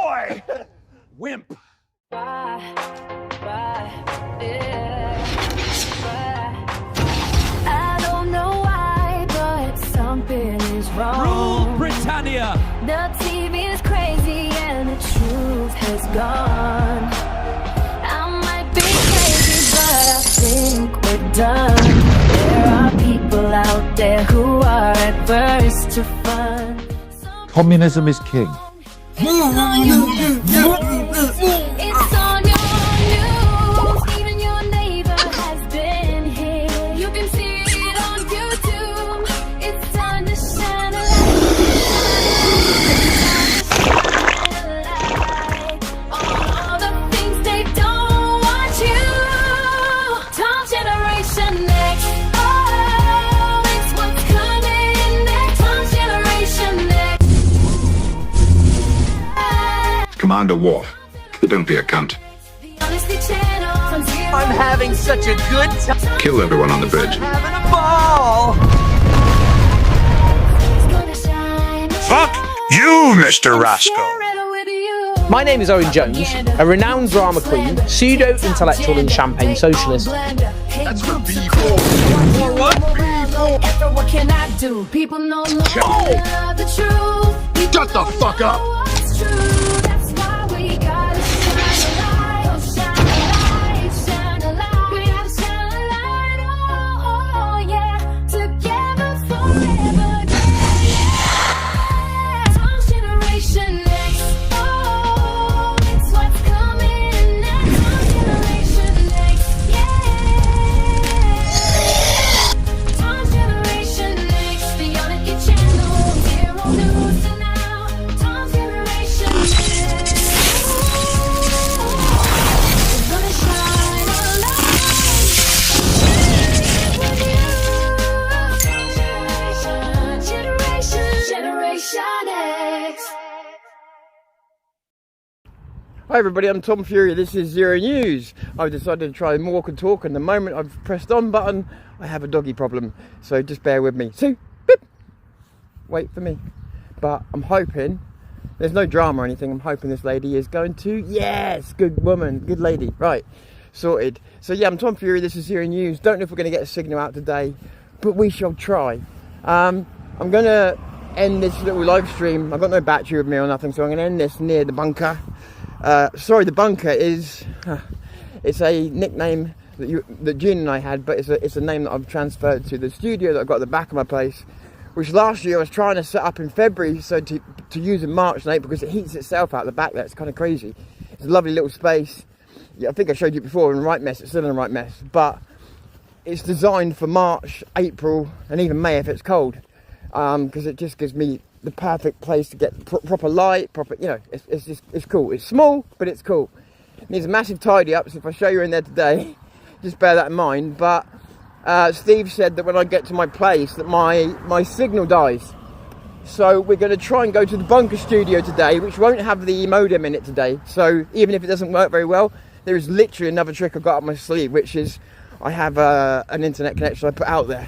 boy! Wimp. I don't know why, but something is wrong. Rule Britannia. The TV is crazy and the truth has gone. I might be crazy, but I think we're done. There are people out there who are adverse to fun. Communism is king. It's on your news. Even your neighbor has been here. You can see it on YouTube. It's time to shine a light. All the things they don't want you. Tom Generation Next. Oh, it's what's coming next. Tom Generation Next. Commander Worf, don't be a cunt. I'm having such a good time. Kill everyone on the bridge. Having a ball. Fuck you, Mr. Rascal. My name is Owen Jones, a renowned drama queen, pseudo-intellectual and champagne socialist. That's for people. What can I do? People no longer love the truth. Shut the fuck up. What's true? That's why we gotta shine a light. Oh, shine a light, shine a light. We gotta shine a light. Oh, yeah. Together forever. Yeah. Tom Generation Next. Oh, it's what's coming next. Tom Generation Next. Yeah. Tom Generation Next. The Unity Channel. Zero News to now. Tom Generation Next. We're gonna shine a light. With you. Generation X. Hi everybody, I'm Tom Fury, this is Zero News. I've decided to try and walk and talk, and the moment I've pressed on button, I have a doggy problem. So just bear with me. So, beep. Wait for me. But I'm hoping, there's no drama or anything, I'm hoping this lady is going to, yes, good woman, good lady, right, sorted. So yeah, I'm Tom Fury, this is Zero News. Don't know if we're going to get a signal out today, but we shall try. I'm going to end this little live stream. I've got no battery with me or nothing, so I'm going to end this near the bunker. Sorry, the bunker is, it's a nickname that June and I had, but it's a name that I've transferred to the studio that I've got at the back of my place, which last year I was trying to set up in February, so to use in March and April, because it heats itself out the back there. It's kind of crazy. It's a lovely little space. Yeah, I think I showed you before in right mess. It's still in the right mess, but it's designed for March, April, and even May if it's cold, because it just gives me the perfect place to get proper light, it's cool. It's small, but it's cool. It needs a massive tidy up, so if I show you in there today, just bear that in mind. But Steve said that when I get to my place that my signal dies. So we're going to try and go to the bunker studio today, which won't have the modem in it today. So even if it doesn't work very well, there is literally another trick I've got up my sleeve, which is I have an internet connection I put out there.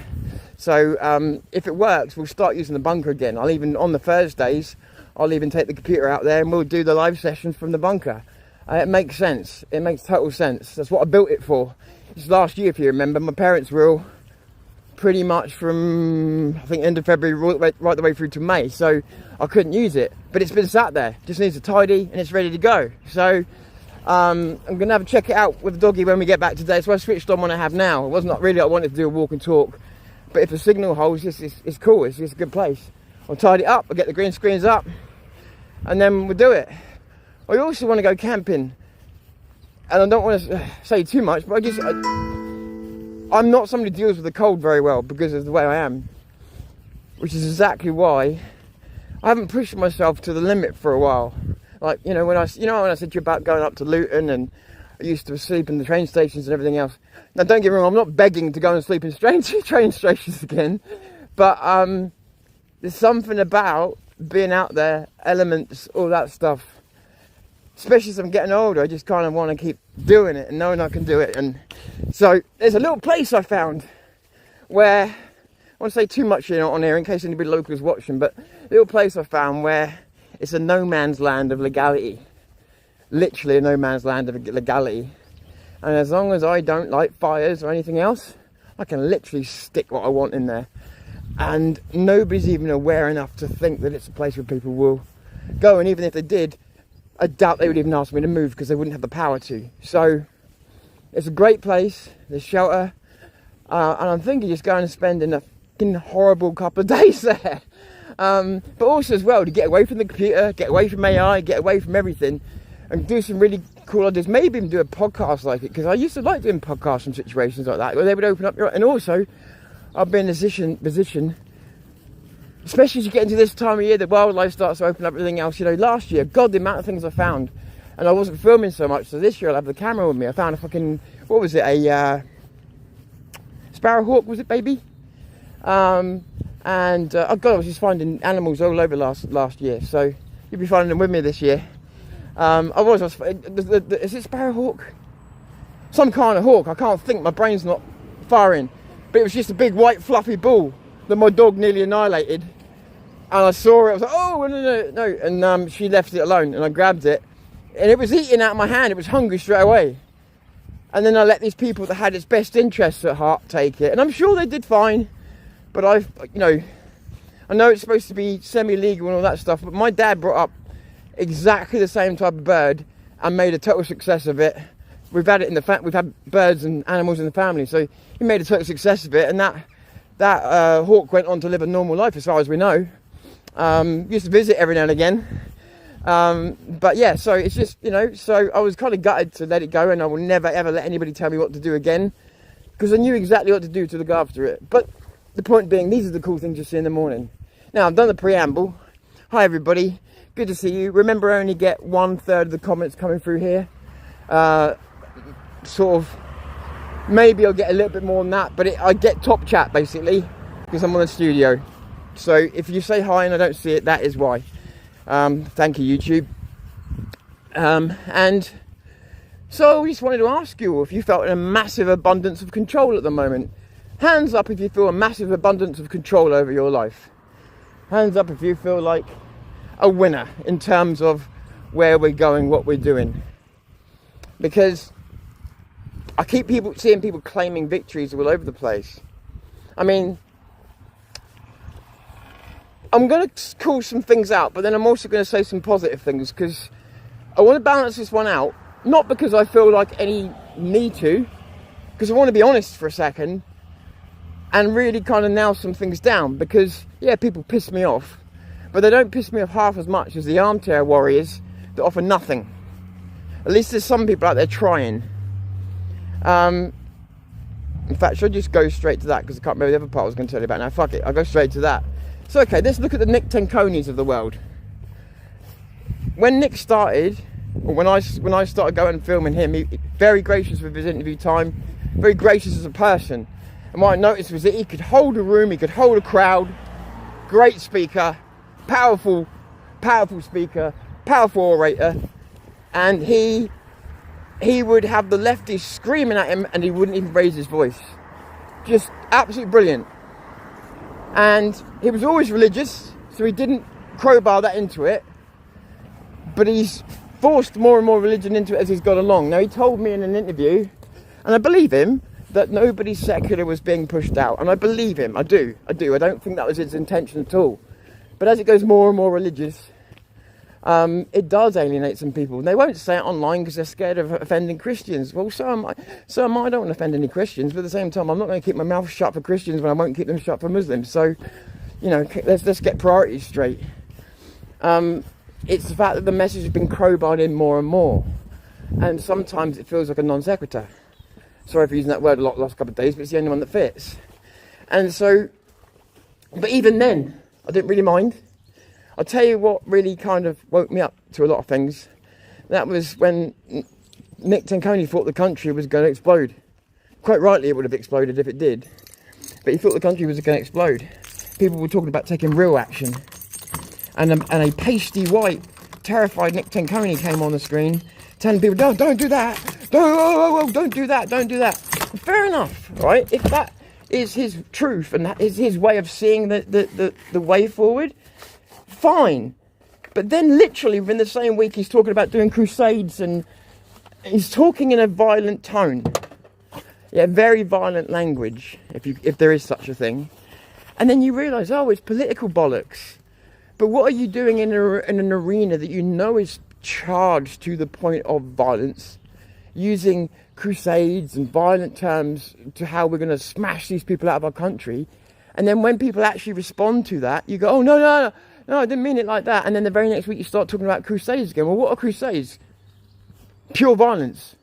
So if it works, we'll start using the bunker again. On the Thursdays, I'll even take the computer out there and we'll do the live sessions from the bunker. It makes sense. It makes total sense. That's what I built it for. It's last year, if you remember, my parents were all pretty much from, I think, end of February right the way through to May. So I couldn't use it. But it's been sat there. Just needs a tidy and it's ready to go. So I'm going to have a check it out with the doggy when we get back today. So I switched on what I have now. It wasn't really I wanted to do a walk and talk. But if the signal holds, it's cool. It's just a good place. I'll tidy it up. I'll get the green screens up. And then we'll do it. I also want to go camping. And I don't want to say too much, but I'm not somebody who deals with the cold very well because of the way I am. Which is exactly why I haven't pushed myself to the limit for a while. Like, when I said to you about going up to Luton, and I used to sleep in the train stations and everything else. Now, don't get me wrong, I'm not begging to go and sleep in train stations again. But there's something about being out there, elements, all that stuff. Especially as I'm getting older, I just kind of want to keep doing it and knowing I can do it. And so there's a little place I found where, I won't say too much on here in case anybody local is watching, but a little place I found where it's a no man's land of legality. literally a no man's land of legality. And as long as I don't light fires or anything else, I can literally stick what I want in there. And nobody's even aware enough to think that it's a place where people will go. And even if they did, I doubt they would even ask me to move because they wouldn't have the power to. So it's a great place. There's shelter. And I'm thinking just going and spending a fucking horrible couple of days there. But also as well to get away from the computer, get away from AI, get away from everything, and do some really cool ideas. Maybe even do a podcast like it, because I used to like doing podcasts from situations like that where they would open up your... And also, I've been in a position, especially as you get into this time of year, the wildlife starts to open up everything else. You know, last year, God, the amount of things I found, and I wasn't filming so much. So this year I'll have the camera with me. I found a fucking, what was it? A sparrowhawk, was it, baby? Oh God, I was just finding animals all over last year. So you'll be finding them with me this year. Is it sparrowhawk? Some kind of hawk. I can't think. My brain's not firing. But it was just a big white fluffy ball that my dog nearly annihilated. And I saw it. I was like, oh no. And she left it alone, and I grabbed it, and it was eating out of my hand. It was hungry straight away. And then I let these people that had its best interests at heart take it, and I'm sure they did fine. But I know it's supposed to be semi-legal and all that stuff. But my dad brought up exactly the same type of bird and made a total success of it. We've had it in the we've had birds and animals in the family, so he made a total success of it. And that hawk went on to live a normal life, as far as we know. Used to visit every now and again. But yeah, so it's just, so I was kind of gutted to let it go, and I will never ever let anybody tell me what to do again, because I knew exactly what to do to look after it. But the point being, these are the cool things you see in the morning. Now, I've done the preamble. Hi everybody, good to see you. Remember, I only get 1/3 of the comments coming through here. Sort of, maybe I'll get a little bit more than that, but I get top chat basically, because I'm on the studio. So if you say hi and I don't see it, that is why. Thank you, YouTube. And so I just wanted to ask you if you felt a massive abundance of control at the moment. Hands up if you feel a massive abundance of control over your life. Hands up if you feel like a winner in terms of where we're going, what we're doing. Because I keep seeing people claiming victories all over the place. I mean, I'm going to call some things out, but then I'm also going to say some positive things, because I want to balance this one out. Not because I feel like any need to, because I want to be honest for a second and really kind of nail some things down. Because, yeah, people piss me off, but they don't piss me off half as much as the armchair warriors that offer nothing. At least there's some people out there trying. In fact, should I just go straight to that, because I can't remember the other part I was going to tell you about now. Fuck it, I'll go straight to that. So, okay, let's look at the Nick Tenconis of the world. When Nick started, or when I started going and filming him, he very gracious with his interview time, very gracious as a person. And what I noticed was that he could hold a room, he could hold a crowd, great speaker, powerful speaker, powerful orator, and he would have the lefties screaming at him and he wouldn't even raise his voice. Just absolutely brilliant. And he was always religious, so he didn't crowbar that into it, but he's forced more and more religion into it as he's gone along. Now, he told me in an interview, and I believe him, that nobody secular was being pushed out. And I believe him, I do. I don't think that was his intention at all. But as it goes more and more religious, it does alienate some people. They won't say it online because they're scared of offending Christians. Well, so am I. I don't want to offend any Christians, but at the same time, I'm not going to keep my mouth shut for Christians when I won't keep them shut for Muslims. So, let's get priorities straight. It's the fact that the message has been crowbarred in more and more, and sometimes it feels like a non sequitur. Sorry for using that word a lot the last couple of days, but it's the only one that fits. And so, but even then, I didn't really mind. I'll tell you what really kind of woke me up to a lot of things. That was when Nick Tenconi thought the country was going to explode. Quite rightly, it would have exploded if it did. But he thought the country was going to explode. People were talking about taking real action. And a pasty white, terrified Nick Tenconi came on the screen, telling people, don't do that. Don't do that. Fair enough, right? If that is his truth and that is his way of seeing the way forward, fine. But then literally within the same week he's talking about doing crusades, and he's talking in a violent tone. Yeah, very violent language, if there is such a thing. And then you realise, oh, it's political bollocks. But what are you doing in an arena that you know is charged to the point of violence, using crusades and violent terms to how we're going to smash these people out of our country? And then when people actually respond to that, you go, oh, no, I didn't mean it like that. And then the very next week you start talking about crusades again. Well, what are crusades? Pure violence.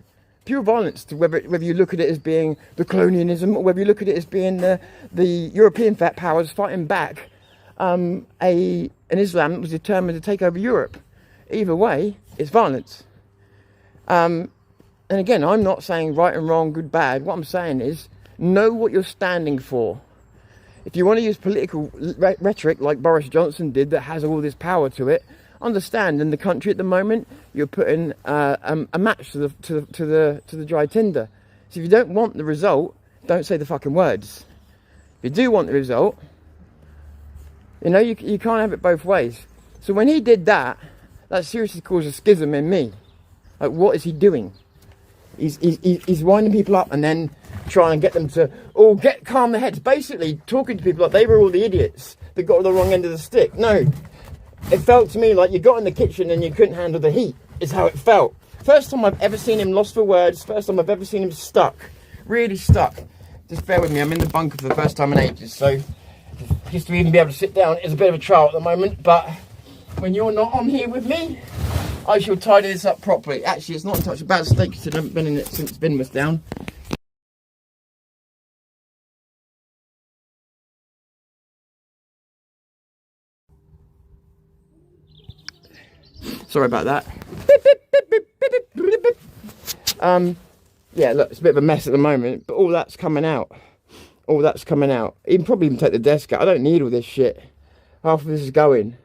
Pure violence, to whether you look at it as being the colonialism, or whether you look at it as being the European fat powers fighting back an Islam that was determined to take over Europe. Either way, it's violence. And again, I'm not saying right and wrong, good, bad. What I'm saying is, know what you're standing for. If you want to use political rhetoric like Boris Johnson did, that has all this power to it, understand in the country at the moment you're putting a match to the dry tinder. So if you don't want the result, don't say the fucking words. If you do want the result, you know, you can't have it both ways. So when he did that, that seriously caused a schism in me. Like, what is he doing? He's winding people up and then trying to get them to calm their heads. Basically talking to people like they were all the idiots that got the wrong end of the stick. No, it felt to me like you got in the kitchen and you couldn't handle the heat, is how it felt. First time I've ever seen him lost for words. First time I've ever seen him stuck. Really stuck. Just bear with me, I'm in the bunker for the first time in ages, so just to even be able to sit down is a bit of a trial at the moment. But when you're not on here with me, I shall tidy this up properly. Actually, it's not in such a bad state because I haven't been in it since bin was down. Sorry about that. Yeah, look, it's a bit of a mess at the moment, but all that's coming out. All that's coming out. Probably even take the desk out. I don't need all this shit. Half of this is going.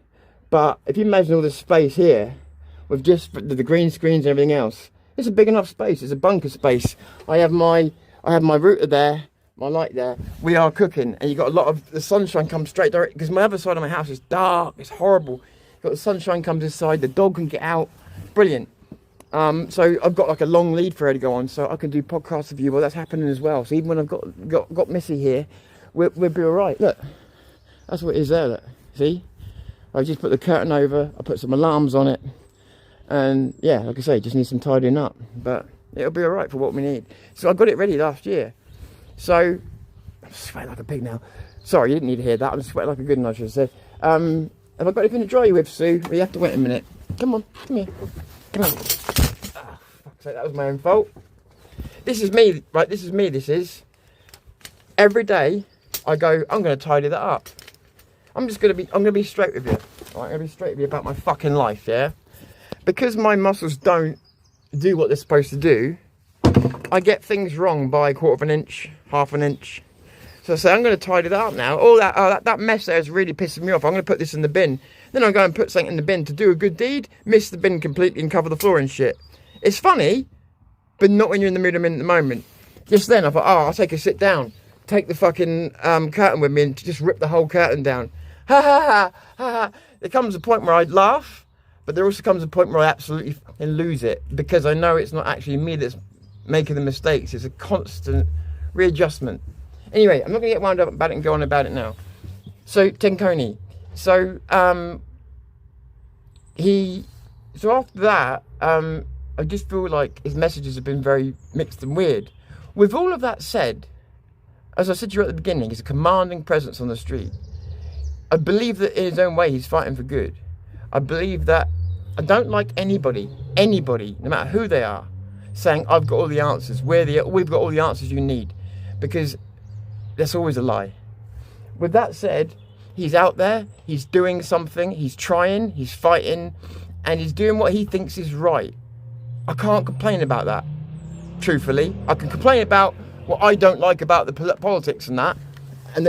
But if you imagine all this space here, with just the green screens and everything else, it's a big enough space. It's a bunker space. I have my router there, my light there. We are cooking, and you got a lot of the sunshine comes straight direct because my other side of my house is dark. It's horrible. Got the sunshine comes inside. The dog can get out. Brilliant. So I've got like a long lead for her to go on, so I can do podcasts with you while that's happening as well. So even when I've got Missy here, we'll be all right. Look, that's what it is there. Look, see? I just put the curtain over. I put some alarms on it. And yeah, like I say, just need some tidying up, but it'll be all right for what we need. So I got it ready last year. So I'm sweating like a pig now. Sorry, you didn't need to hear that. I'm sweating like a good one, I should have said. Have I got anything to dry you with, Sue? Well, you have to wait a minute. Come on, come here. Come on. Ah, fuck's sake, that was my own fault. This is me, right? This is me. This is every day. I go, I'm going to tidy that up. I'm going to be straight with you. Right, I'm going to be straight with you about my fucking life, yeah? Because my muscles don't do what they're supposed to do, I get things wrong by a quarter of an inch, half an inch. So I say, I'm going to tidy that up now. All that mess there is really pissing me off. I'm going to put this in the bin. Then I go and put something in the bin to do a good deed, miss the bin completely and cover the floor and shit. It's funny, but not when you're in the mood I'm in at the moment. Just then I thought, oh, I'll take a sit down. Take the fucking curtain with me and just rip the whole curtain down. Ha ha ha ha ha. There comes a point where I laugh, but there also comes a point where I absolutely lose it, because I know it's not actually me that's making the mistakes. It's a constant readjustment. Anyway, I'm not going to get wound up about it and go on about it now. So, Tenkoni. So, after that, I just feel like his messages have been very mixed and weird. With all of that said, as I said to you at the beginning, he's a commanding presence on the street. I believe that in his own way, he's fighting for good. I believe that I don't like anybody, no matter who they are, saying, I've got all the answers, we've got all the answers you need, because that's always a lie. With that said, he's out there, he's doing something, he's trying, he's fighting, and he's doing what he thinks is right. I can't complain about that, truthfully. I can complain about what I don't like about the politics and that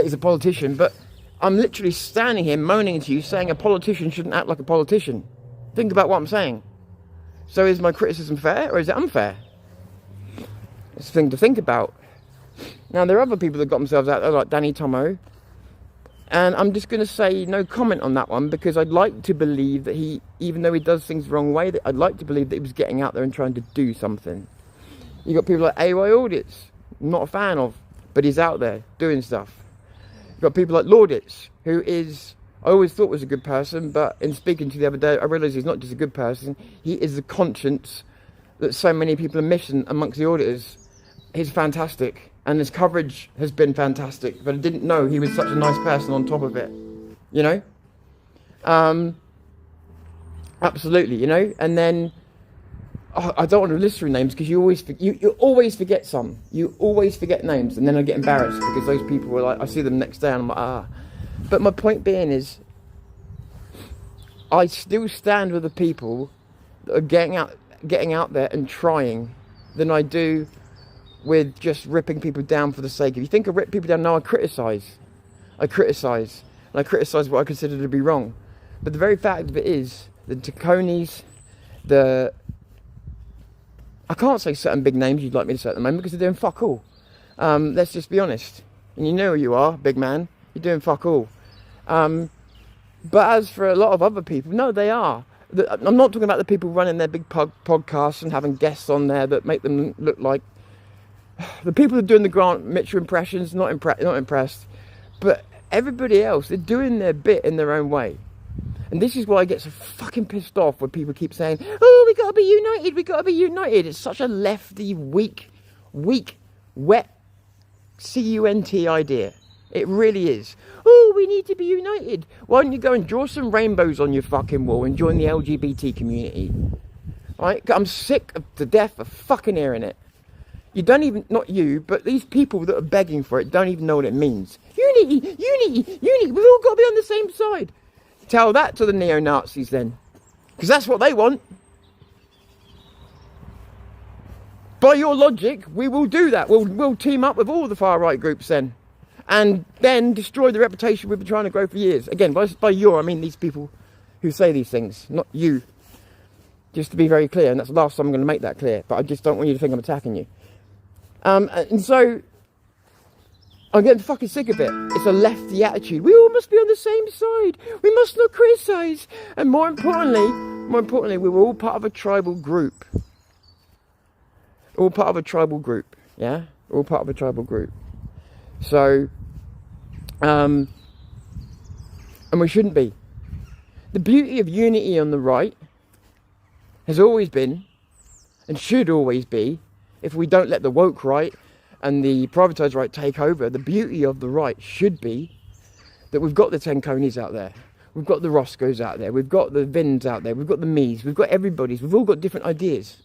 he's a politician, but I'm literally standing here moaning to you, saying a politician shouldn't act like a politician. Think about what I'm saying. So is my criticism fair, or is it unfair? It's a thing to think about. Now, there are other people that got themselves out there, like Danny Tomo, And I'm just going to say no comment on that one, because I'd like to believe that he, even though he does things the wrong way, that I'd like to believe that he was getting out there and trying to do something. You got people like AY Audits, I'm not a fan of, but he's out there doing stuff. You've got people like Laudits, who is, I always thought was a good person, but in speaking to the other day, I realised he's not just a good person, he is the conscience that so many people are missing amongst the auditors. He's fantastic, and his coverage has been fantastic, but I didn't know he was such a nice person on top of it, you know? Absolutely, you know? And then, I don't want to list through names, because you always forget some. You always forget names, and then I get embarrassed, because those people were like, I see them next day, and I'm like, ah. But my point being is, I still stand with the people that are getting out there and trying, than I do with just ripping people down for the sake of. If you think I rip people down, no, I criticise. And I criticise what I consider to be wrong. But the very fact of it is, the Taconis, I can't say certain big names you'd like me to say at the moment, because they're doing fuck all. Let's just be honest. And you know who you are, big man. You're doing fuck all. But as for a lot of other people, no, they are. I'm not talking about the people running their big podcasts and having guests on there that make them look like the people who are doing the Grant Mitchell impressions. Not impressed. But everybody else, they're doing their bit in their own way. And this is why I get so fucking pissed off when people keep saying, oh, we got to be united. It's such a lefty, weak, wet, C-U-N-T idea. It really is. Oh, we need to be united. Why don't you go and draw some rainbows on your fucking wall and join the LGBT community? Right? I'm sick to death of fucking hearing it. You don't even, not you, but these people that are begging for it don't even know what it means. Unity. We've all got to be on the same side. Tell that to the neo-Nazis then. Because that's what they want. By your logic, we will do that. We'll team up with all the far-right groups then. And then destroy the reputation we've been trying to grow for years. Again, by your, I mean these people who say these things, not you. Just to be very clear, and that's the last time I'm going to make that clear. But I just don't want you to think I'm attacking you. And so, I'm getting fucking sick of it. It's a lefty attitude. We all must be on the same side. We must not criticise. And more importantly, we were all part of a tribal group. All part of a tribal group. Yeah? All part of a tribal group. So, and we shouldn't be. The beauty of unity on the right has always been, and should always be, if we don't let the woke right and the privatised right take over, the beauty of the right should be that we've got the Tenconis out there. We've got the Roscoes out there. We've got the Vins out there. We've got the me's. We've got everybody's. We've all got different ideas.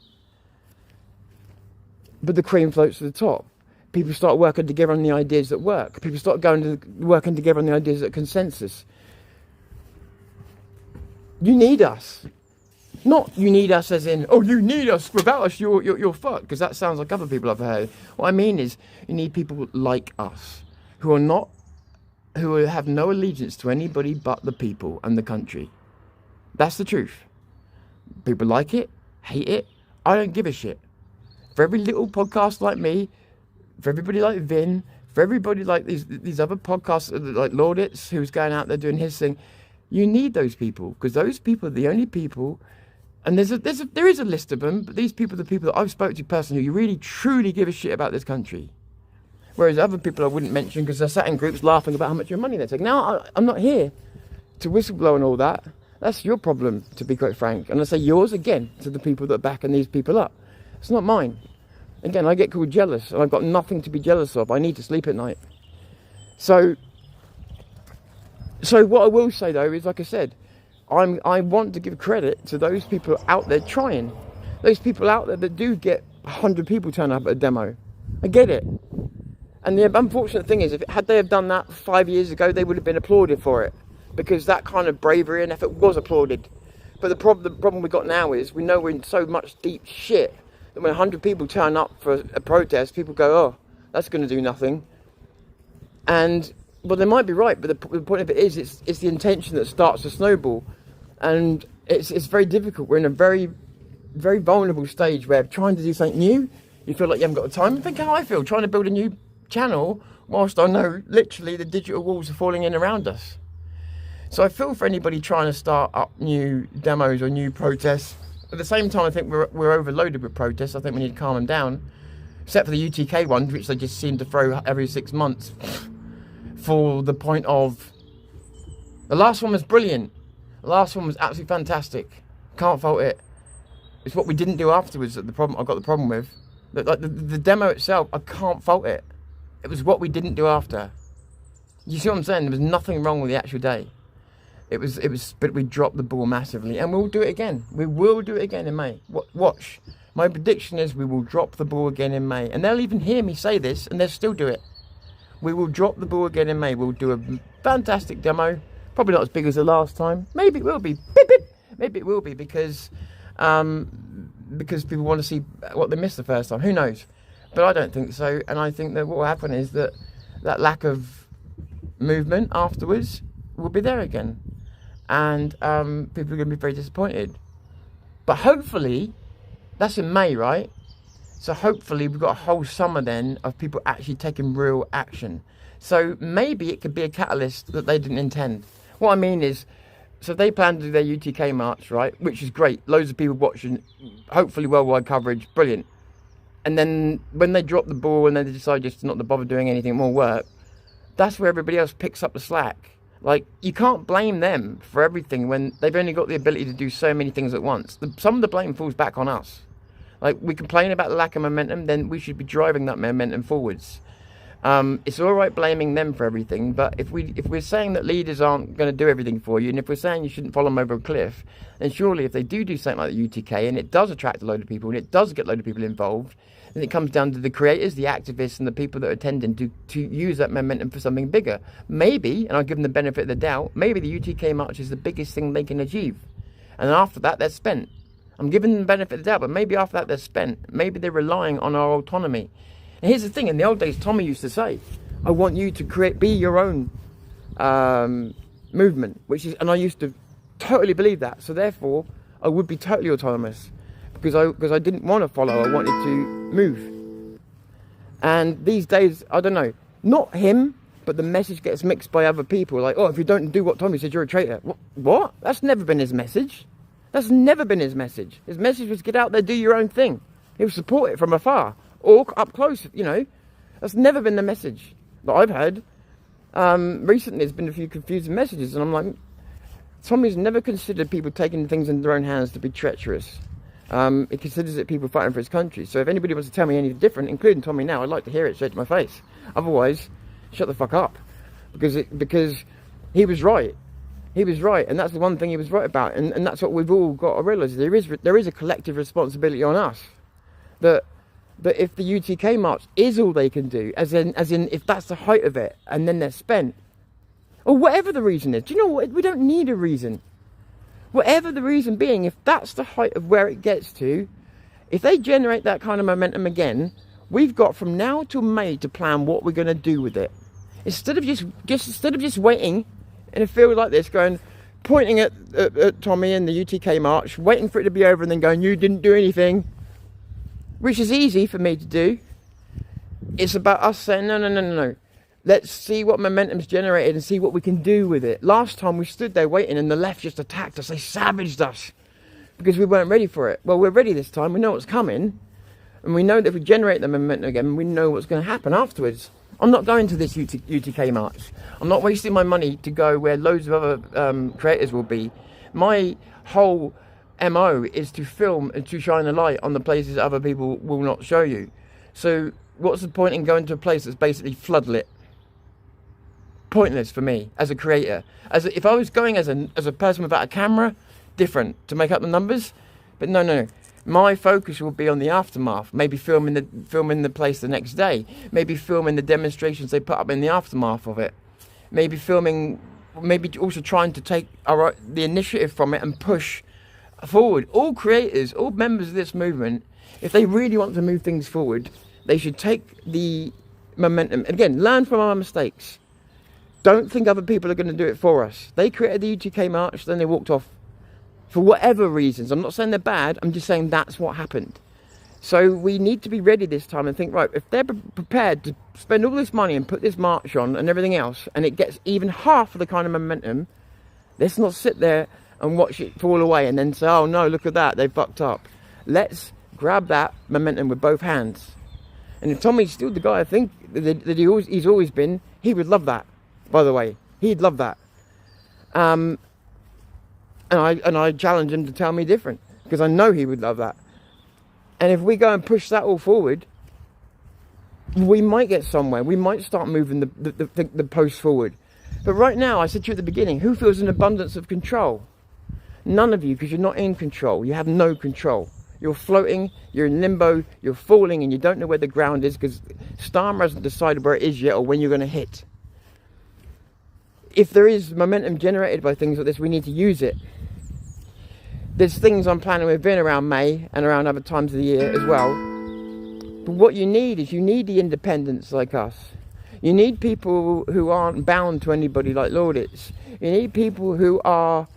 But the cream floats to the top. People start working together on the ideas that work. People start working together on the ideas that consensus. You need us. Not you need us as in, oh, you need us. Without us, you're fucked. Because that sounds like other people I've heard. What I mean is, you need people like us, who have no allegiance to anybody but the people and the country. That's the truth. People like it, hate it. I don't give a shit. For every little podcast like me, for everybody like Vin, for everybody like these other podcasts like Laudits, who's going out there doing his thing, you need those people, because those people are the only people. And there is a list of them, but these people are the people that I've spoken to personally who really truly give a shit about this country. Whereas other people I wouldn't mention because they're sat in groups laughing about how much money they're taking. Now, I'm not here to whistleblow and all that. That's your problem, to be quite frank. And I say yours again to the people that are backing these people up. It's not mine. Again, I get called jealous, and I've got nothing to be jealous of. I need to sleep at night. So what I will say though is, like I said, I want to give credit to those people out there trying. Those people out there that do get 100 people turn up at a demo. I get it. And the unfortunate thing is, had they have done that 5 years ago, they would have been applauded for it. Because that kind of bravery and effort was applauded. But the problem we got now is, we know we're in so much deep shit that when 100 people turn up for a protest, people go, oh, that's going to do nothing. And, well, they might be right, but the point of it is, it's the intention that starts the snowball. And it's very difficult. We're in a very, very vulnerable stage where trying to do something new, you feel like you haven't got the time. Think how I feel, trying to build a new channel whilst I know literally the digital walls are falling in around us. So I feel for anybody trying to start up new demos or new protests. At the same time, I think we're overloaded with protests. I think we need to calm them down, except for the UTK ones, which they just seem to throw every 6 months for the point of... The last one was brilliant. The last one was absolutely fantastic. Can't fault it. It's what we didn't do afterwards that I've got the problem with. Like the demo itself, I can't fault it. It was what we didn't do after. You see what I'm saying? There was nothing wrong with the actual day. It was, but we dropped the ball massively, and we'll do it again. We will do it again in May. Watch. My prediction is we will drop the ball again in May, and they'll even hear me say this, and they'll still do it. We will drop the ball again in May. We'll do a fantastic demo. Probably not as big as the last time. Maybe it will be. Beep, beep. Maybe it will be because people want to see what they missed the first time. Who knows? But I don't think so. And I think that what will happen is that lack of movement afterwards will be there again. And people are going to be very disappointed. But hopefully, that's in May, right? So hopefully we've got a whole summer then of people actually taking real action. So maybe it could be a catalyst that they didn't intend. What I mean is, so they plan to do their UTK march, right? Which is great. Loads of people watching, hopefully worldwide coverage, brilliant. And then when they drop the ball and then they decide just not to bother doing anything more work, that's where everybody else picks up the slack. Like, you can't blame them for everything when they've only got the ability to do so many things at once. Some of the blame falls back on us. Like, we complain about the lack of momentum, then we should be driving that momentum forwards. It's all right blaming them for everything, but if we're saying that leaders aren't going to do everything for you, and if we're saying you shouldn't follow them over a cliff, then surely if they do something like the UTK, and it does attract a load of people, and it does get a load of people involved, then it comes down to the creators, the activists, and the people that are attending to use that momentum for something bigger. Maybe, and I'll give them the benefit of the doubt, maybe the UTK march is the biggest thing they can achieve. And after that, they're spent. I'm giving them the benefit of the doubt, but maybe after that, they're spent. Maybe they're relying on our autonomy. And here's the thing, in the old days, Tommy used to say, I want you to be your own movement, and I used to totally believe that. So therefore, I would be totally autonomous because I didn't want to follow, I wanted to move. And these days, I don't know, not him, but the message gets mixed by other people. Like, oh, if you don't do what Tommy said, you're a traitor. What? That's never been his message. That's never been his message. His message was get out there, do your own thing. He'll support it from afar. Or up close, you know. That's never been the message that I've heard. Recently, there's been a few confusing messages, and I'm like, Tommy's never considered people taking things into their own hands to be treacherous. He considers it people fighting for his country. So if anybody wants to tell me anything different, including Tommy now, I'd like to hear it straight to my face. Otherwise, shut the fuck up. Because he was right. He was right, and that's the one thing he was right about. And that's what we've all got to realise. There is a collective responsibility on us. That if the UTK march is all they can do, as in if that's the height of it, and then they're spent, or whatever the reason is, do you know what? We don't need a reason. Whatever the reason being, if that's the height of where it gets to, if they generate that kind of momentum again, we've got from now till May to plan what we're going to do with it. Instead of just waiting in a field like this, pointing at Tommy and the UTK march, waiting for it to be over, and then going, you didn't do anything. Which is easy for me to do. It's about us saying, no. Let's see what momentum's generated and see what we can do with it. Last time we stood there waiting and the left just attacked us. They savaged us because we weren't ready for it. Well, we're ready this time. We know what's coming. And we know that if we generate the momentum again, we know what's going to happen afterwards. I'm not going to this UTK march. I'm not wasting my money to go where loads of other creators will be. My whole MO is to film and to shine a light on the places that other people will not show you. So what's the point in going to a place that's basically floodlit? Pointless for me as a creator. If I was going as a person without a camera, different, to make up the numbers. But no. My focus will be on the aftermath. Maybe filming the place the next day. Maybe filming the demonstrations they put up in the aftermath of it. Maybe also trying to take the initiative from it and push forward. All creators, all members of this movement, if they really want to move things forward, they should take the momentum. Again, learn from our mistakes. Don't think other people are going to do it for us. They created the UTK march, then they walked off for whatever reasons. I'm not saying they're bad, I'm just saying that's what happened. So we need to be ready this time and think, right, if they're prepared to spend all this money and put this march on and everything else, and it gets even half of the kind of momentum, let's not sit there and watch it fall away and then say, oh no, look at that, they fucked up. Let's grab that momentum with both hands. And if Tommy's still the guy I think that he's always been, he would love that, by the way. He'd love that. And I challenge him to tell me different, because I know he would love that. And if we go and push that all forward, we might get somewhere. We might start moving the post forward. But right now, I said to you at the beginning, who feels an abundance of control? None of you, because you're not in control. You have no control. You're floating, you're in limbo, you're falling, and you don't know where the ground is because Starmer hasn't decided where it is yet or when you're going to hit. If there is momentum generated by things like this, we need to use it. There's things I'm planning with being around May and around other times of the year as well. But what you need is, you need the independents like us. You need people who aren't bound to anybody like Laudits. You need people who are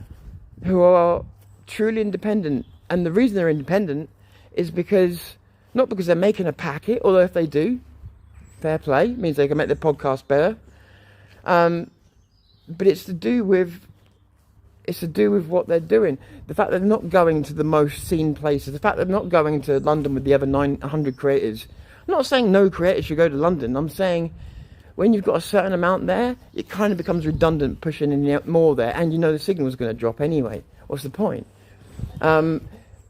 truly independent. And the reason they're independent is because, not because they're making a packet, although if they do, fair play, means they can make their podcast better. But it's to do with what they're doing. The fact that they're not going to the most seen places. The fact that they're not going to London with the other 900 creators. I'm not saying no creators should go to London. I'm saying when you've got a certain amount there, it kind of becomes redundant pushing in more there. And you know the signal's going to drop anyway. What's the point?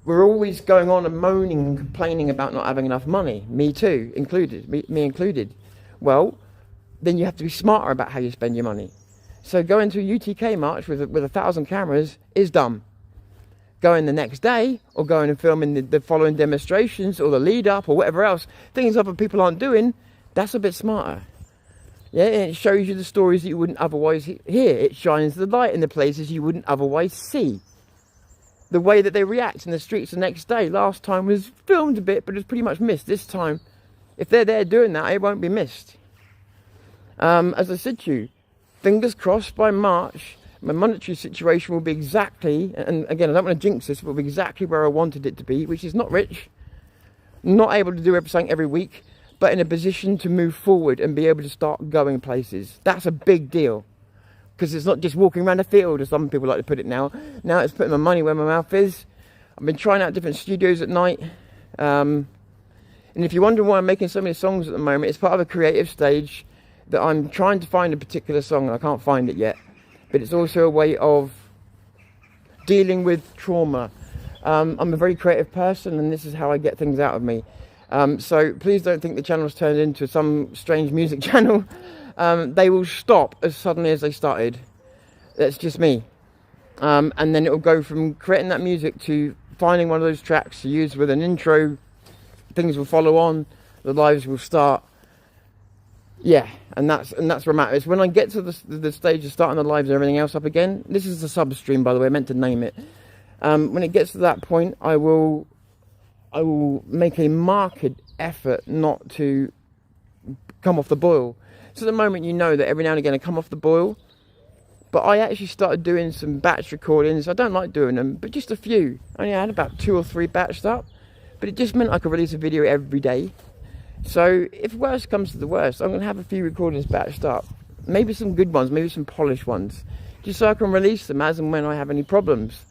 We're always going on and moaning and complaining about not having enough money. Me too, included. Me included. Well, then you have to be smarter about how you spend your money. So going to a UTK march with 1,000 cameras is dumb. Going the next day, or going and filming the following demonstrations, or the lead up, or whatever else, things other people aren't doing, that's a bit smarter. Yeah, and it shows you the stories that you wouldn't otherwise hear. It shines the light in the places you wouldn't otherwise see. The way that they react in the streets the next day. Last time was filmed a bit, but it was pretty much missed. This time, if they're there doing that, it won't be missed. As I said to you, fingers crossed by March, my monetary situation will be exactly, and again, I don't want to jinx this, but will be exactly where I wanted it to be, which is not rich, not able to do everything every week, but in a position to move forward and be able to start going places. That's a big deal. Because it's not just walking around the field, as some people like to put it now. Now it's putting my money where my mouth is. I've been trying out different studios at night. And if you're wondering why I'm making so many songs at the moment, it's part of a creative stage that I'm trying to find a particular song and I can't find it yet. But it's also a way of dealing with trauma. I'm a very creative person and this is how I get things out of me. So please don't think the channel's turned into some strange music channel. They will stop as suddenly as they started. That's just me. And then it will go from creating that music to finding one of those tracks to use with an intro. Things will follow on. The lives will start. Yeah, and that's where I'm at. It's when I get to the stage of starting the lives and everything else up again. This is the substream, by the way. I meant to name it. When it gets to that point, I will make a marked effort not to come off the boil. So at the moment, you know that every now and again I come off the boil. But I actually started doing some batch recordings. I don't like doing them, but just a few. I only had about 2 or 3 batched up. But it just meant I could release a video every day. So if worst comes to the worst, I'm going to have a few recordings batched up. Maybe some good ones, maybe some polished ones. Just so I can release them as and when I have any problems.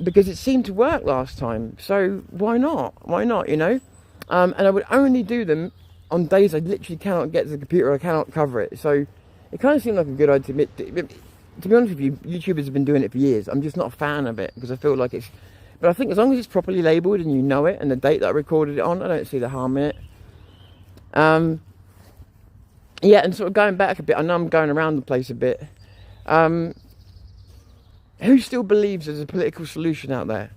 Because it seemed to work last time. So why not? Why not, you know? And I would only do them on days I literally cannot get to the computer, I cannot cover it. So it kind of seemed like a good idea. To be honest with you, YouTubers have been doing it for years. I'm just not a fan of it because I feel like it's... But I think as long as it's properly labelled and you know it and the date that I recorded it on, I don't see the harm in it. Yeah, and sort of going back a bit, I know I'm going around the place a bit. Who still believes there's a political solution out there?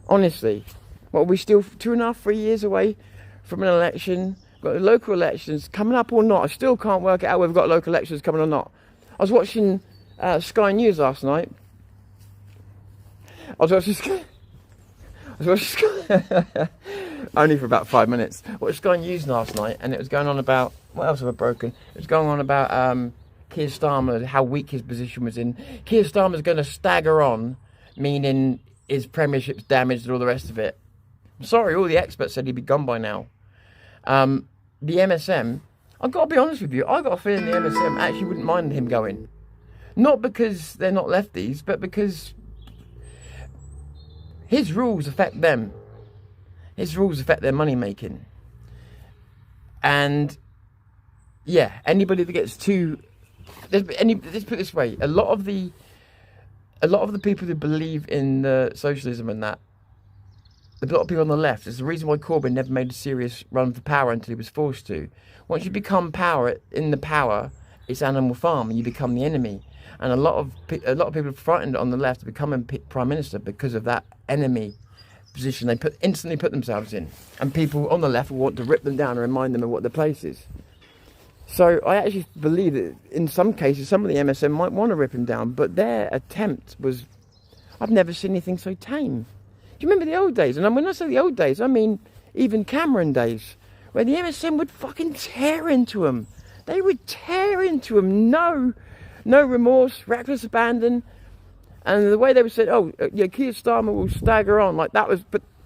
Honestly. What, are we still 2.5, 3 years away from an election? Got the local elections coming up or not? I still can't work out whether we've got local elections coming or not. I was watching Sky News last night. Only for about 5 minutes. I watched Sky News last night and it was going on about... What else have I broken? It was going on about Keir Starmer, how weak his position was in. Keir Starmer's going to stagger on, meaning his premiership's damaged and all the rest of it. Sorry, all the experts said he'd be gone by now. The MSM, I've got to be honest with you, I got a feeling the MSM actually wouldn't mind him going. Not because they're not lefties, but because his rules affect them. His rules affect their money making. And yeah, anybody that gets too, let's put it this way, a lot of the people who believe in socialism and that, a lot of people on the left, is the reason why Corbyn never made a serious run for power until he was forced to. Once you become in the power, it's Animal Farm, and you become the enemy. And a lot of people are frightened on the left of becoming prime minister because of that enemy position they instantly put themselves in. And people on the left will want to rip them down and remind them of what their place is. So I actually believe that in some cases, some of the MSM might want to rip him down, but their attempt was, I've never seen anything so tame. Do you remember the old days? And when I say the old days, I mean even Cameron days, where the MSM would fucking tear into him. They would tear into him. No remorse, reckless abandon. And the way they would say, oh, yeah, Keir Starmer will stagger on, like that was,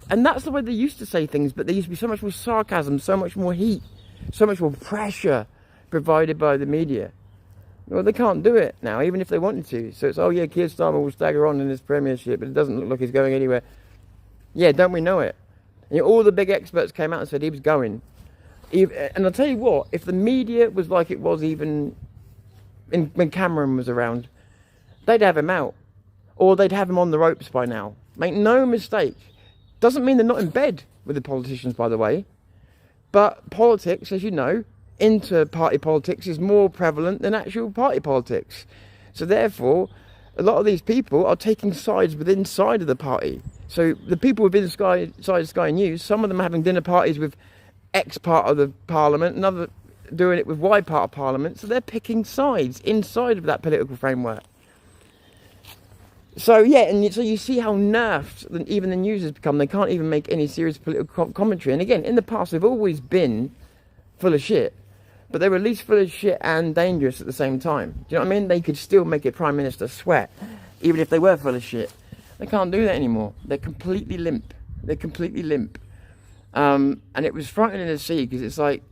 and that's the way they used to say things, but there used to be so much more sarcasm, so much more heat, so much more pressure provided by the media. Well, they can't do it now, even if they wanted to. So it's, oh yeah, Keir Starmer will stagger on in his premiership, but it doesn't look like he's going anywhere. Yeah, don't we know it? And all the big experts came out and said he was going. And I'll tell you what, if the media was like it was even when Cameron was around, they'd have him out. Or they'd have him on the ropes by now. Make no mistake. Doesn't mean they're not in bed with the politicians, by the way. But politics, as you know, inter-party politics is more prevalent than actual party politics. So therefore, a lot of these people are taking sides inside of the party. So the people within Sky News, some of them are having dinner parties with X part of the parliament, another doing it with Y part of parliament. So they're picking sides inside of that political framework. So yeah, and so you see how nerfed even the news has become. They can't even make any serious political commentary. And again, in the past, they've always been full of shit. But they were at least full of shit and dangerous at the same time. Do you know what I mean? They could still make a prime minister sweat, even if they were full of shit. They can't do that anymore. They're completely limp. They're completely limp. And it was frightening to see, because it's like,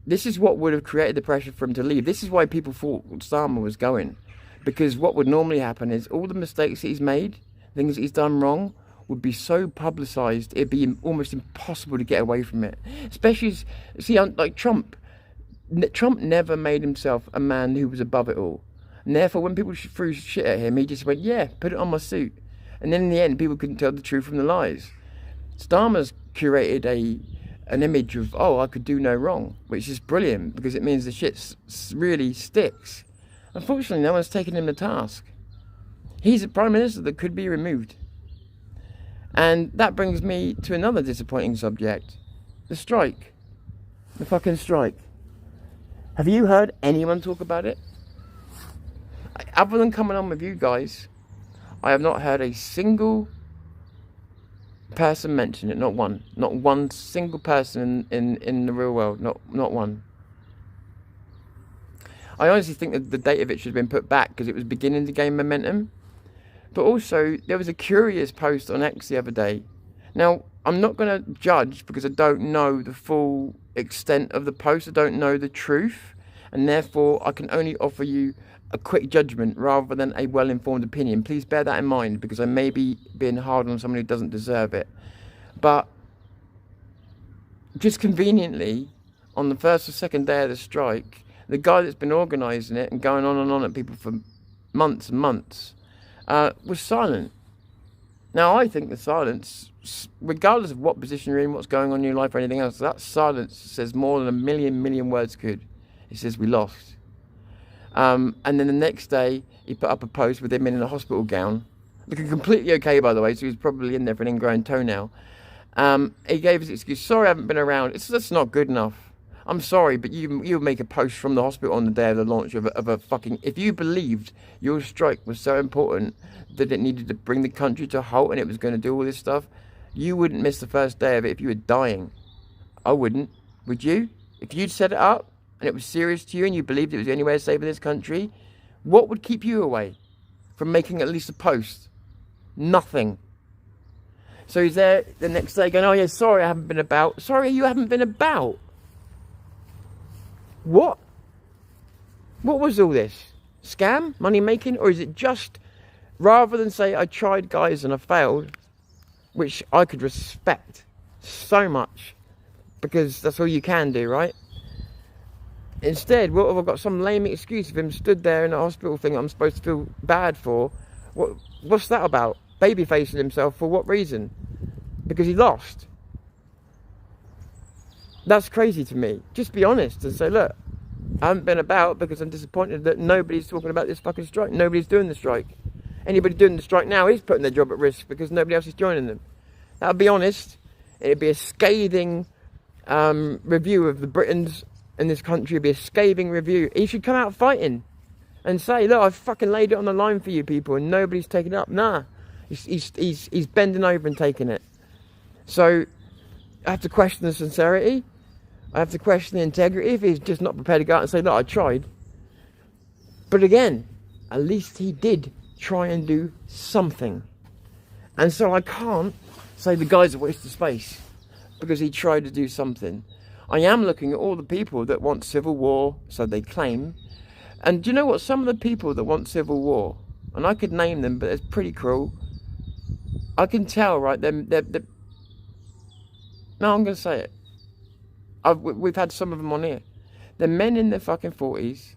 this is what would have created the pressure for him to leave. This is why people thought Starmer was going. Because what would normally happen is all the mistakes that he's made, things that he's done wrong, would be so publicised, it'd be almost impossible to get away from it. Especially, see, like Trump. Trump never made himself a man who was above it all. And therefore, when people threw shit at him, he just went, yeah, put it on my suit. And then in the end, people couldn't tell the truth from the lies. Starmer's curated an image of, oh, I could do no wrong, which is brilliant, because it means the shit really sticks. Unfortunately, no one's taken him to task. He's a prime minister that could be removed. And that brings me to another disappointing subject. The strike. The fucking strike. Have you heard anyone talk about it? Other than coming on with you guys, I have not heard a single person mention it. Not one. Not one single person in the real world. Not one. I honestly think that the date of it should have been put back because it was beginning to gain momentum. But also, there was a curious post on X the other day. Now, I'm not going to judge because I don't know the full extent of the post. I don't know the truth. And therefore, I can only offer you a quick judgment rather than a well-informed opinion. Please bear that in mind, because I may be being hard on someone who doesn't deserve it. But just conveniently, on the first or second day of the strike, the guy that's been organising it and going on at people for months and months was silent. Now, I think the silence, regardless of what position you're in, what's going on in your life or anything else, that silence says more than a million words could. It says we lost. And then the next day, he put up a post with him in a hospital gown, looking completely okay, by the way, so he was probably in there for an ingrown toenail. He gave his excuse, sorry I haven't been around. That's not good enough. I'm sorry, but you make a post from the hospital on the day of the launch of a fucking... If you believed your strike was so important that it needed to bring the country to a halt and it was going to do all this stuff, you wouldn't miss the first day of it if you were dying. I wouldn't. Would you? If you'd set it up and it was serious to you and you believed it was the only way of saving this country, what would keep you away from making at least a post? Nothing. So he's there the next day going, oh yeah, sorry I haven't been about. Sorry you haven't been about? What? What was all this? Scam? Money making? Or is it just, rather than say I tried guys and I failed, which I could respect so much, because that's all you can do, right? Instead, what have I got? Some lame excuse of him stood there in a hospital thing I'm supposed to feel bad for. What's that about? Baby facing himself for what reason? Because he lost. That's crazy to me. Just be honest and say, look, I haven't been about because I'm disappointed that nobody's talking about this fucking strike. Nobody's doing the strike. Anybody doing the strike now is putting their job at risk because nobody else is joining them. That'll be honest. It'd be a scathing review of the Britons in this country. It'd be a scathing review. He should come out fighting and say, look, I've fucking laid it on the line for you people and nobody's taking it up. Nah. He's bending over and taking it. So I have to question the sincerity. I have to question the integrity if he's just not prepared to go out and say, look, I tried. But again, at least he did try and do something. And so I can't say the guy's a waste of space because he tried to do something. I am looking at all the people that want civil war, so they claim. And do you know what? Some of the people that want civil war, and I could name them, but it's pretty cruel. I can tell, right? No, I'm going to say it. We've had some of them on here. They're men in their fucking 40s.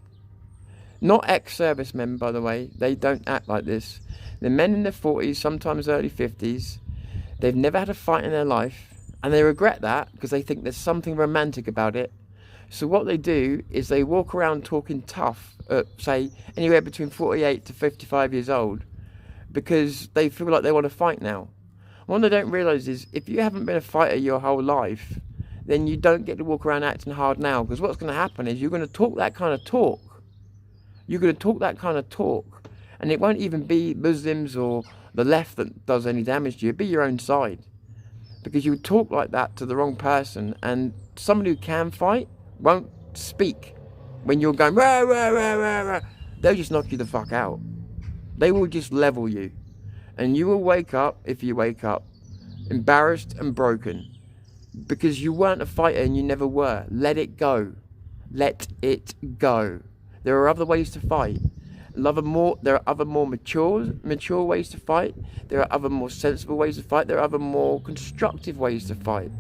Not ex-servicemen, by the way. They don't act like this. They're men in their 40s, sometimes early 50s. They've never had a fight in their life. And they regret that because they think there's something romantic about it. So what they do is they walk around talking tough at, say, anywhere between 48 to 55 years old. Because they feel like they want to fight now. What they don't realise is if you haven't been a fighter your whole life, then you don't get to walk around acting hard now. Because what's going to happen is you're going to talk that kind of talk. You're going to talk that kind of talk. And it won't even be Muslims or the left that does any damage to you. It'll be your own side. Because you talk like that to the wrong person. And somebody who can fight won't speak. When you're going, rah, rah, rah, rah, rah, they'll just knock you the fuck out. They will just level you. And you will wake up, if you wake up, embarrassed and broken. Because you weren't a fighter and you never were. Let it go. Let it go. There are other ways to fight. There are other more mature ways to fight. There are other more sensible ways to fight. There are other more constructive ways to fight.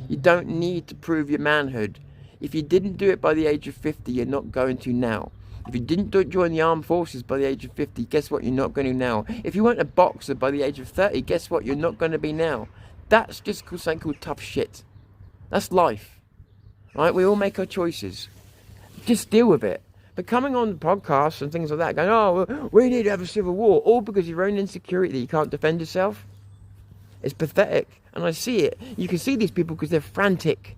You don't need to prove your manhood. If you didn't do it by the age of 50, you're not going to now. If you didn't join the armed forces by the age of 50, guess what? You're not going to now. If you weren't a boxer by the age of 30, guess what? You're not going to be now. That's just something called tough shit. That's life. Right? We all make our choices. Just deal with it. But coming on podcasts and things like that, going, oh, we need to have a civil war, all because of your own insecurity that you can't defend yourself. It's pathetic. And I see it. You can see these people because they're frantic.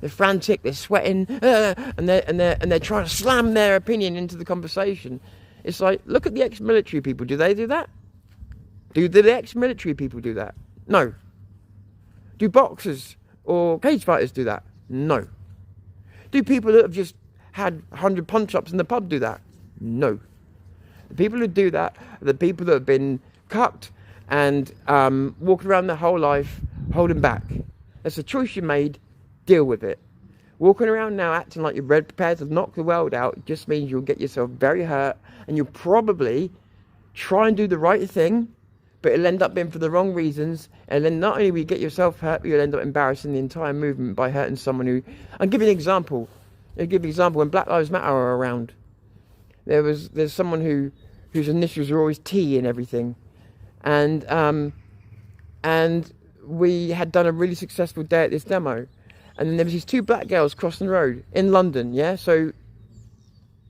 They're frantic, they're sweating, and they're trying to slam their opinion into the conversation. It's like, look at the ex-military people. Do they do that? Do the ex-military people do that? No. Do boxers or cage fighters do that? No. Do people that have just had 100 punch-ups in the pub do that? No. The people who do that are the people that have been cucked and walking around their whole life holding back. That's a choice you made. Deal with it. Walking around now acting like you're prepared to knock the world out just means you'll get yourself very hurt, and you'll probably try and do the right thing, but it'll end up being for the wrong reasons, and then not only will you get yourself hurt, but you'll end up embarrassing the entire movement by hurting someone who... I'll give you an example. When Black Lives Matter are around, there's someone whose initials are always T and everything, and we had done a really successful day at this demo. And then there was these two black girls crossing the road in London, yeah? So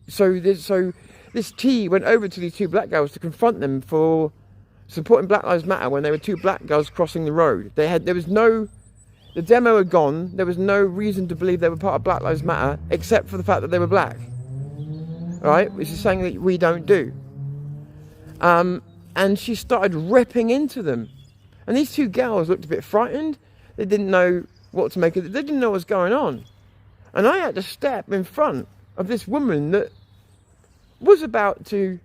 this T went over to these two black girls to confront them for supporting Black Lives Matter when there were two black girls crossing the road. The demo had gone, there was no reason to believe they were part of Black Lives Matter, except for the fact that they were black. Right? Which is something that we don't do. And she started ripping into them. And these two girls looked a bit frightened. They didn't know what to make of it. They didn't know what was going on. And I had to step in front of this woman that was about to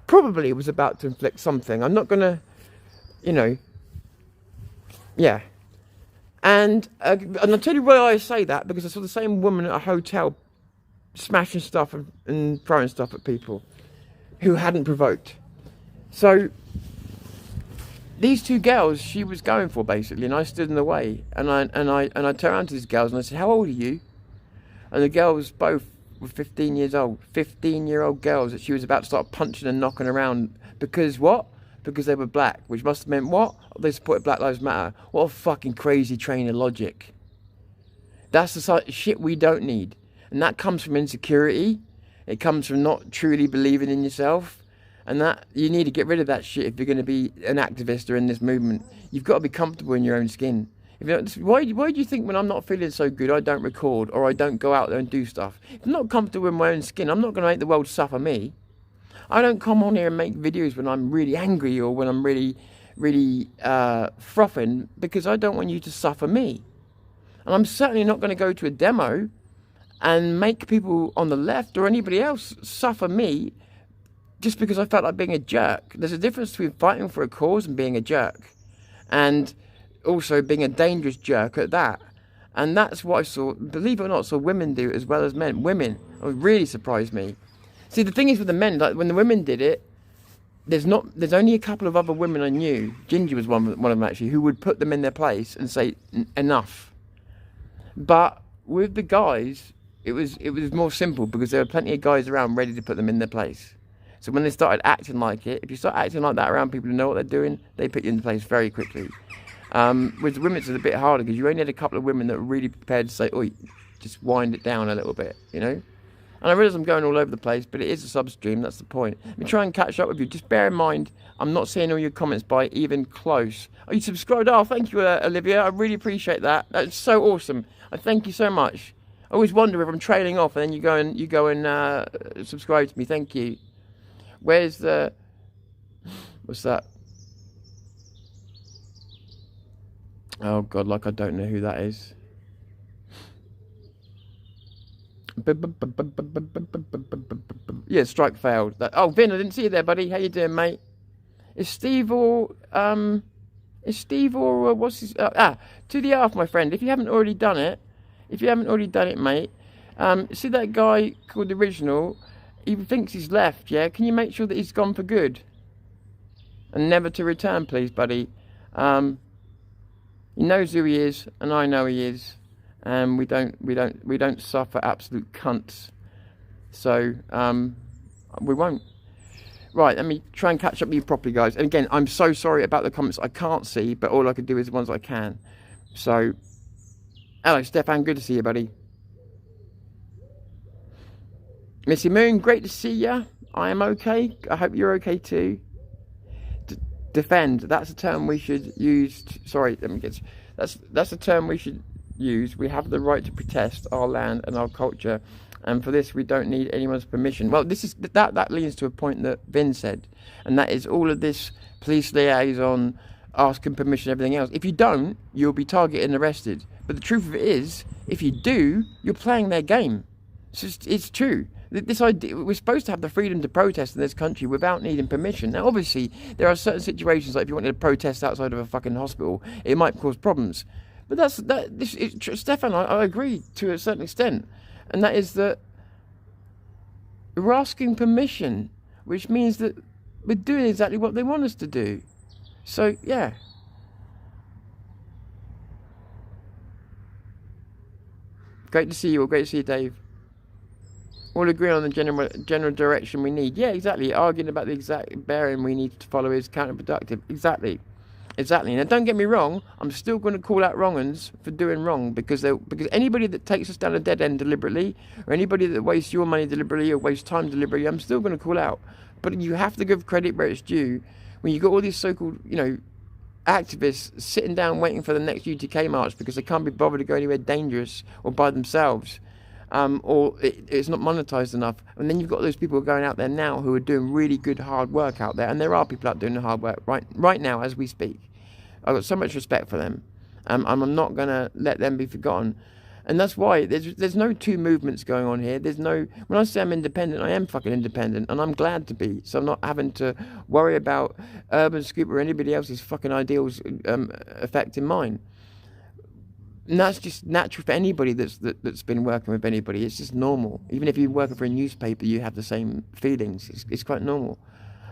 inflict something. I'm not going to, Yeah. And I'll tell you why I say that, because I saw the same woman at a hotel smashing stuff and throwing stuff at people who hadn't provoked. So these two girls she was going for, basically, and I stood in the way, and I turned around to these girls and I said, "How old are you?" And the girls both were 15 years old, 15-year-old girls that she was about to start punching and knocking around because what? Because they were black, which must have meant what? They supported Black Lives Matter. What a fucking crazy train of logic. That's the sort of shit we don't need. And that comes from insecurity. It comes from not truly believing in yourself. And that you need to get rid of that shit if you're going to be an activist or in this movement. You've got to be comfortable in your own skin. If you don't, why do you think when I'm not feeling so good I don't record or I don't go out there and do stuff? If I'm not comfortable in my own skin, I'm not going to make the world suffer me. I don't come on here and make videos when I'm really angry or when I'm really frothing, because I don't want you to suffer me. And I'm certainly not going to go to a demo and make people on the left or anybody else suffer me just because I felt like being a jerk. There's a difference between fighting for a cause and being a jerk, and also being a dangerous jerk at that. And that's what I saw, believe it or not, saw women do as well as men. Women really surprised me. See, the thing is with the men, like when the women did it, there's only a couple of other women I knew. Ginger was one of them actually, who would put them in their place and say enough. But with the guys, it was more simple, because there were plenty of guys around ready to put them in their place. So when they started acting like it, if you start acting like that around people who know what they're doing, they put you in place very quickly. With the women, it's a bit harder, because you only had a couple of women that were really prepared to say, "Oi, just wind it down a little bit," you know. And I realise I'm going all over the place, but it is a sub-stream, that's the point. Let me try and catch up with you. Just bear in mind, I'm not seeing all your comments by even close. Oh, you subscribed? Oh, thank you, Olivia. I really appreciate that. That's so awesome. I thank you so much. I always wonder if I'm trailing off, and then you go and subscribe to me. Thank you. Where's the... What's that? Oh, God, like I don't know who that is. Yeah, strike failed. Oh, Vin, I didn't see you there, buddy. How you doing, mate? Is Steve or what's his... to the earth, my friend. If you haven't already done it, mate, see that guy called The Original? He thinks he's left, yeah? Can you make sure that he's gone for good? And never to return, please, buddy. He knows who he is, and I know he is. And we don't suffer absolute cunts. So, we won't. Right, let me try and catch up with you properly, guys. And again, I'm so sorry about the comments I can't see, but all I can do is the ones I can. So, hello, Stefan, good to see you, buddy. Missy Moon, great to see you. I am okay. I hope you're okay too. Defend, that's a term we should use. Sorry, let me get... That's a term we should use. We have the right to protest our land and our culture, and for this we don't need anyone's permission. Well, this is that leads to a point that Vin said, and that is all of this police liaison, asking permission, everything else. If you don't, you'll be targeted and arrested. But the truth of it is, if you do, you're playing their game. It's true. This idea, we're supposed to have the freedom to protest in this country without needing permission. Now, obviously, there are certain situations, like if you wanted to protest outside of a fucking hospital, it might cause problems. But Stefan, I agree to a certain extent. And that is that we're asking permission, which means that we're doing exactly what they want us to do. So, yeah. Great to see you all. Great to see you, Dave. All agree on the general direction we need. Yeah, exactly. Arguing about the exact bearing we need to follow is counterproductive. Exactly. Now, don't get me wrong. I'm still going to call out wrong-uns for doing wrong, because anybody that takes us down a dead end deliberately, or anybody that wastes your money deliberately or wastes time deliberately, I'm still going to call out. But you have to give credit where it's due. When you've got all these so-called, activists sitting down waiting for the next UTK march because they can't be bothered to go anywhere dangerous or by themselves. Or it's not monetized enough, and then you've got those people going out there now who are doing really good hard work out there, and there are people out doing the hard work right now as we speak. I've got so much respect for them, and I'm not going to let them be forgotten. And that's why there's no two movements going on here. There's no, when I say I'm independent, I am fucking independent, and I'm glad to be. So I'm not having to worry about Urban Scoop or anybody else's fucking ideals affecting mine. And that's just natural for anybody that's been working with anybody. It's just normal. Even if you're working for a newspaper, you have the same feelings. It's quite normal.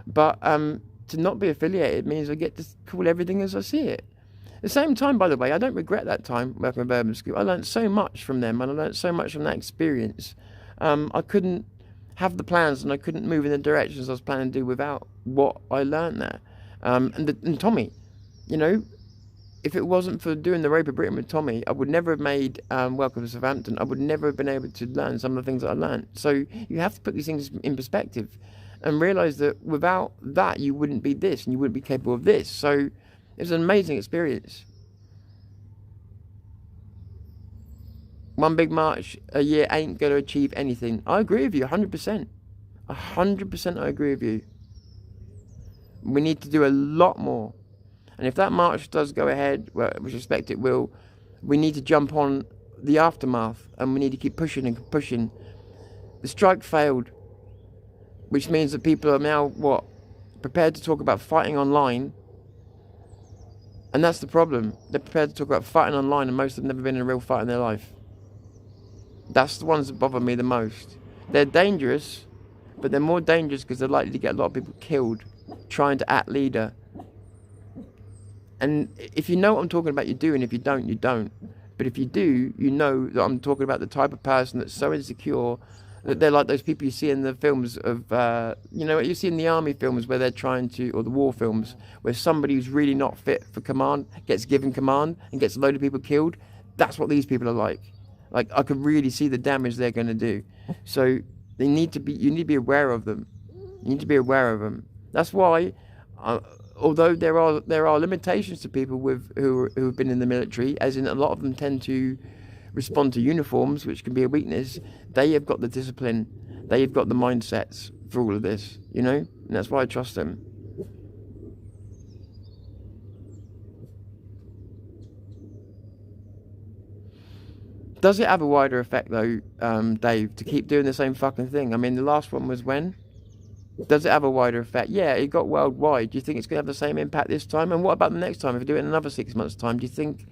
But to not be affiliated means I get to call everything as I see it. At the same time, by the way, I don't regret that time working with Urban Scoop. I learned so much from them, and I learned so much from that experience. I couldn't have the plans, and I couldn't move in the directions I was planning to do without what I learned there. And Tommy, you know, if it wasn't for doing the Rape of Britain with Tommy, I would never have made Welcome to Southampton. I would never have been able to learn some of the things that I learned. So you have to put these things in perspective and realise that without that, you wouldn't be this, and you wouldn't be capable of this. So it was an amazing experience. One big march a year ain't going to achieve anything. I agree with you 100%. 100% I agree with you. We need to do a lot more. And if that march does go ahead, well, we suspect it will, we need to jump on the aftermath, and we need to keep pushing and pushing. The strike failed, which means that people are now, prepared to talk about fighting online. And that's the problem. They're prepared to talk about fighting online, and most have never been in a real fight in their life. That's the ones that bother me the most. They're dangerous, but they're more dangerous because they're likely to get a lot of people killed trying to act leader. And if you know what I'm talking about, you do, and if you don't, you don't. But if you do, you know that I'm talking about the type of person that's so insecure that they're like those people you see in the films of, you know, what you see in the army films where they're trying to, or the war films, where somebody who's really not fit for command gets given command and gets a load of people killed. That's what these people are like. Like, I could really see the damage they're going to do. So you need to be aware of them. You need to be aware of them. That's why, although there are limitations to people who have been in the military, as in a lot of them tend to respond to uniforms, which can be a weakness, they have got the discipline, they have got the mindsets for all of this, you know, and that's why I trust them. Does it have a wider effect though, Dave, to keep doing the same fucking thing? I mean, the last one was when? Does it have a wider effect? Yeah, it got worldwide. Do you think it's going to have the same impact this time? And what about the next time? If we do it in another 6 months' time, do you think...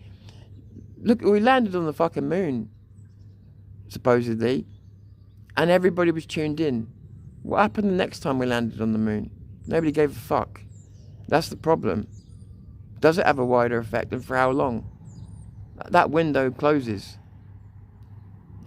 Look, we landed on the fucking moon, supposedly, and everybody was tuned in. What happened the next time we landed on the moon? Nobody gave a fuck. That's the problem. Does it have a wider effect, and for how long? That window closes.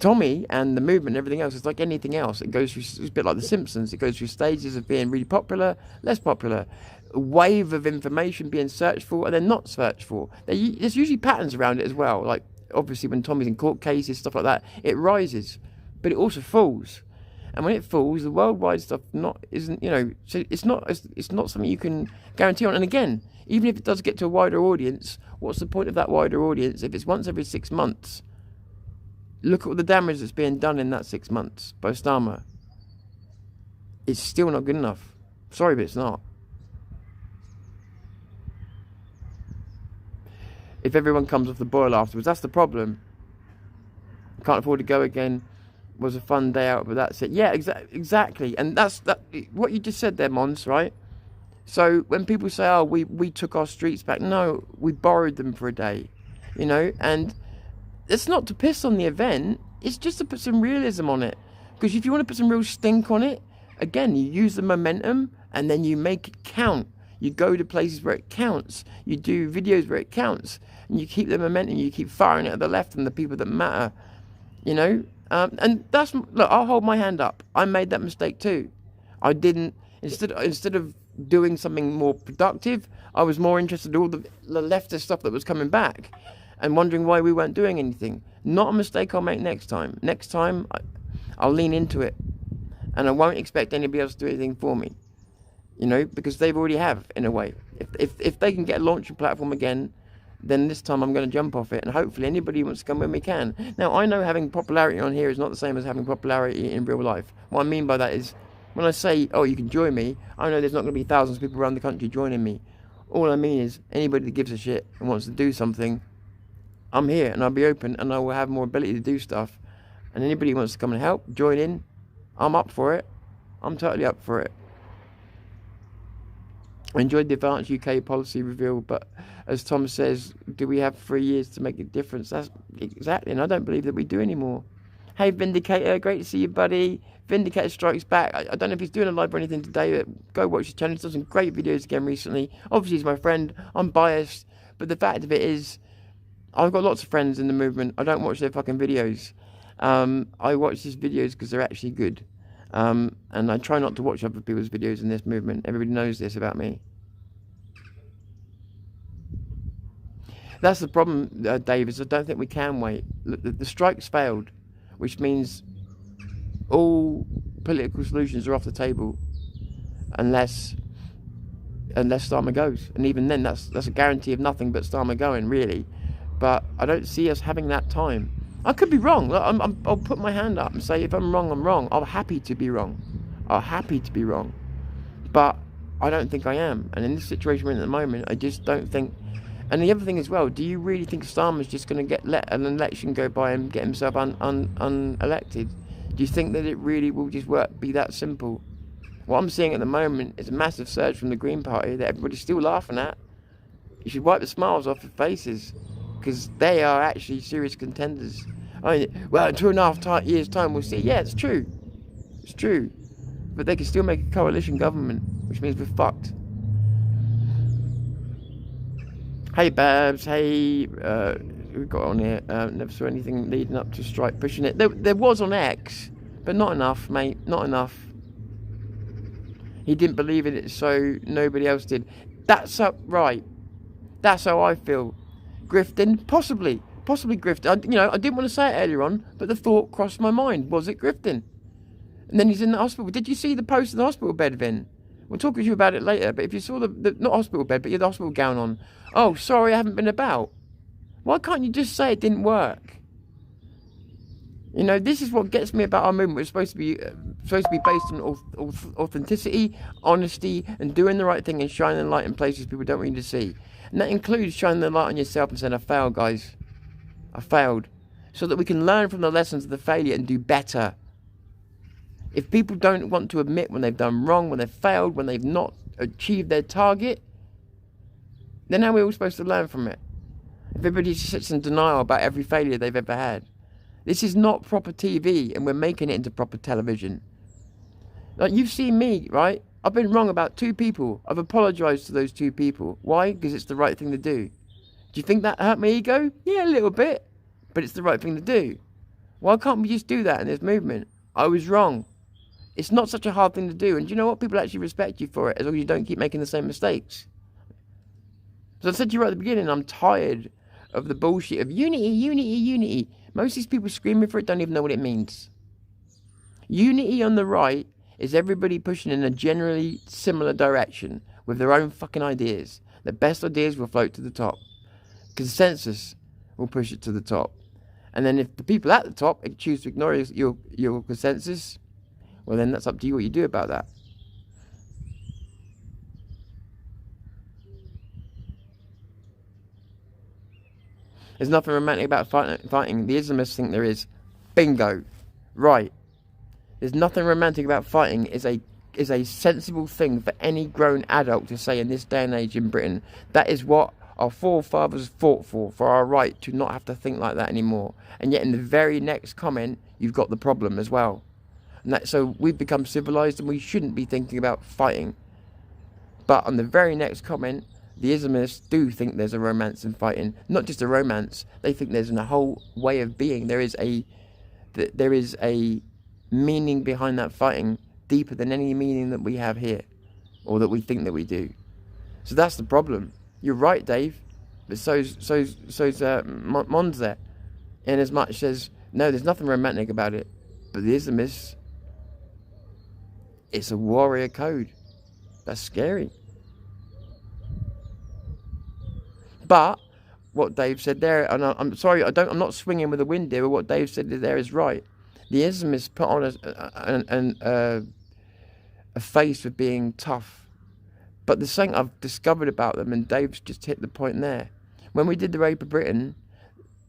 Tommy and the movement and everything else is like anything else. It goes through, it's a bit like The Simpsons. It goes through stages of being really popular, less popular. A wave of information being searched for and then not searched for. There's usually patterns around it as well. Like, obviously, when Tommy's in court cases, stuff like that, it rises. But it also falls. And when it falls, the worldwide stuff isn't, you know, so it's not something you can guarantee on. And again, even if it does get to a wider audience, what's the point of that wider audience if it's once every 6 months? Look at all the damage that's being done in that 6 months by Starmer. It's still not good enough. Sorry, but it's not. If everyone comes off the boil afterwards, that's the problem. Can't afford to go again. Was a fun day out, but that's it. Yeah, exactly. And that's what you just said there, Mons, right? So when people say, oh, we took our streets back. No, we borrowed them for a day, you know, and it's not to piss on the event, it's just to put some realism on it. Because if you want to put some real stink on it, again, you use the momentum and then you make it count. You go to places where it counts. You do videos where it counts. And you keep the momentum, you keep firing it at the left and the people that matter. You know? And that's, look, I'll hold my hand up. I made that mistake too. I didn't, instead of doing something more productive, I was more interested in all the leftist stuff that was coming back. And wondering why we weren't doing anything. Not a mistake I'll make next time. Next time, I'll lean into it. And I won't expect anybody else to do anything for me. You know, because they've already have, in a way. If they can get a launching platform again, then this time I'm going to jump off it. And hopefully anybody who wants to come with me can. Now, I know having popularity on here is not the same as having popularity in real life. What I mean by that is, when I say, oh, you can join me, I know there's not going to be thousands of people around the country joining me. All I mean is, anybody that gives a shit and wants to do something, I'm here and I'll be open and I will have more ability to do stuff. And anybody who wants to come and help, join in, I'm up for it. I'm totally up for it. I enjoyed the Advanced UK policy reveal, but as Tom says, do we have 3 years to make a difference? That's exactly, and I don't believe that we do anymore. Hey, Vindicator, great to see you, buddy. Vindicator strikes back. I don't know if he's doing a live or anything today, but go watch his channel. He's done some great videos again recently. Obviously, he's my friend. I'm biased, but the fact of it is, I've got lots of friends in the movement. I don't watch their fucking videos. I watch his videos because they're actually good. And I try not to watch other people's videos in this movement. Everybody knows this about me. That's the problem, Dave, is I don't think we can wait. The strike's failed, which means all political solutions are off the table unless Starmer goes. And even then, that's a guarantee of nothing but Starmer going, really. But I don't see us having that time. I could be wrong. Look, I'll put my hand up and say, if I'm wrong, I'm wrong. I'm happy to be wrong. I'm happy to be wrong. But I don't think I am. And in this situation we're in at the moment, I just don't think... And the other thing as well, do you really think Starmer's just going to let an election go by and get himself unelected? Do you think that it really will just be that simple? What I'm seeing at the moment is a massive surge from the Green Party that everybody's still laughing at. You should wipe the smiles off their faces, because they are actually serious contenders. I mean, well, in 2.5 years' time, we'll see. Yeah, it's true. It's true. But they can still make a coalition government, which means we're fucked. Hey, Babs. Hey, we got on here. Never saw anything leading up to strike pushing it. There was on X, but not enough, mate. Not enough. He didn't believe in it, so nobody else did. That's right. That's how I feel. Grifting, possibly grifting. I didn't want to say it earlier on, but the thought crossed my mind. Was it grifting? And then he's in the hospital. Did you see the post in the hospital bed, Vin? We'll talk to you about it later. But if you saw the not hospital bed, but you had the hospital gown on. Oh, sorry, I haven't been about. Why can't you just say it didn't work? This is what gets me about our movement. We're supposed to be based on authenticity, honesty, and doing the right thing and shining the light in places people don't want you to see. And that includes shining the light on yourself and saying, I failed, guys. I failed. So that we can learn from the lessons of the failure and do better. If people don't want to admit when they've done wrong, when they've failed, when they've not achieved their target, then how are we all supposed to learn from it? If everybody sits in denial about every failure they've ever had. This is not proper TV, and we're making it into proper television. Like, you've seen me, right? I've been wrong about 2 people. I've apologised to those 2 people. Why? Because it's the right thing to do. Do you think that hurt my ego? Yeah, a little bit. But it's the right thing to do. Why can't we just do that in this movement? I was wrong. It's not such a hard thing to do. And do you know what? People actually respect you for it, as long as you don't keep making the same mistakes. As I said to you right at the beginning, I'm tired of the bullshit of unity, unity, unity. Most of these people screaming for it don't even know what it means. Unity on the right is everybody pushing in a generally similar direction with their own fucking ideas. The best ideas will float to the top. Consensus will push it to the top. And then if the people at the top choose to ignore your consensus, well, then that's up to you what you do about that. There's nothing romantic about fighting. The Islamists think there is. Bingo. Right. There's nothing romantic about fighting. Is a sensible thing for any grown adult to say in this day and age in Britain. That is what our forefathers fought for our right to not have to think like that anymore. And yet in the very next comment, you've got the problem as well. And so we've become civilized and we shouldn't be thinking about fighting. But on the very next comment, the Islamists do think there's a romance in fighting. Not just a romance, they think there's a whole way of being. There is a meaning behind that fighting deeper than any meaning that we have here, or that we think that we do. So that's the problem. You're right, Dave, but so's Mon's there. In as much as, no, there's nothing romantic about it, but the Islamists, it's a warrior code. That's scary. But what Dave said there, and I'm sorry, I'm not swinging with the wind here, but what Dave said there is right. The Islamists put on a face of being tough. But the thing I've discovered about them, and Dave's just hit the point there. When we did the Rape of Britain,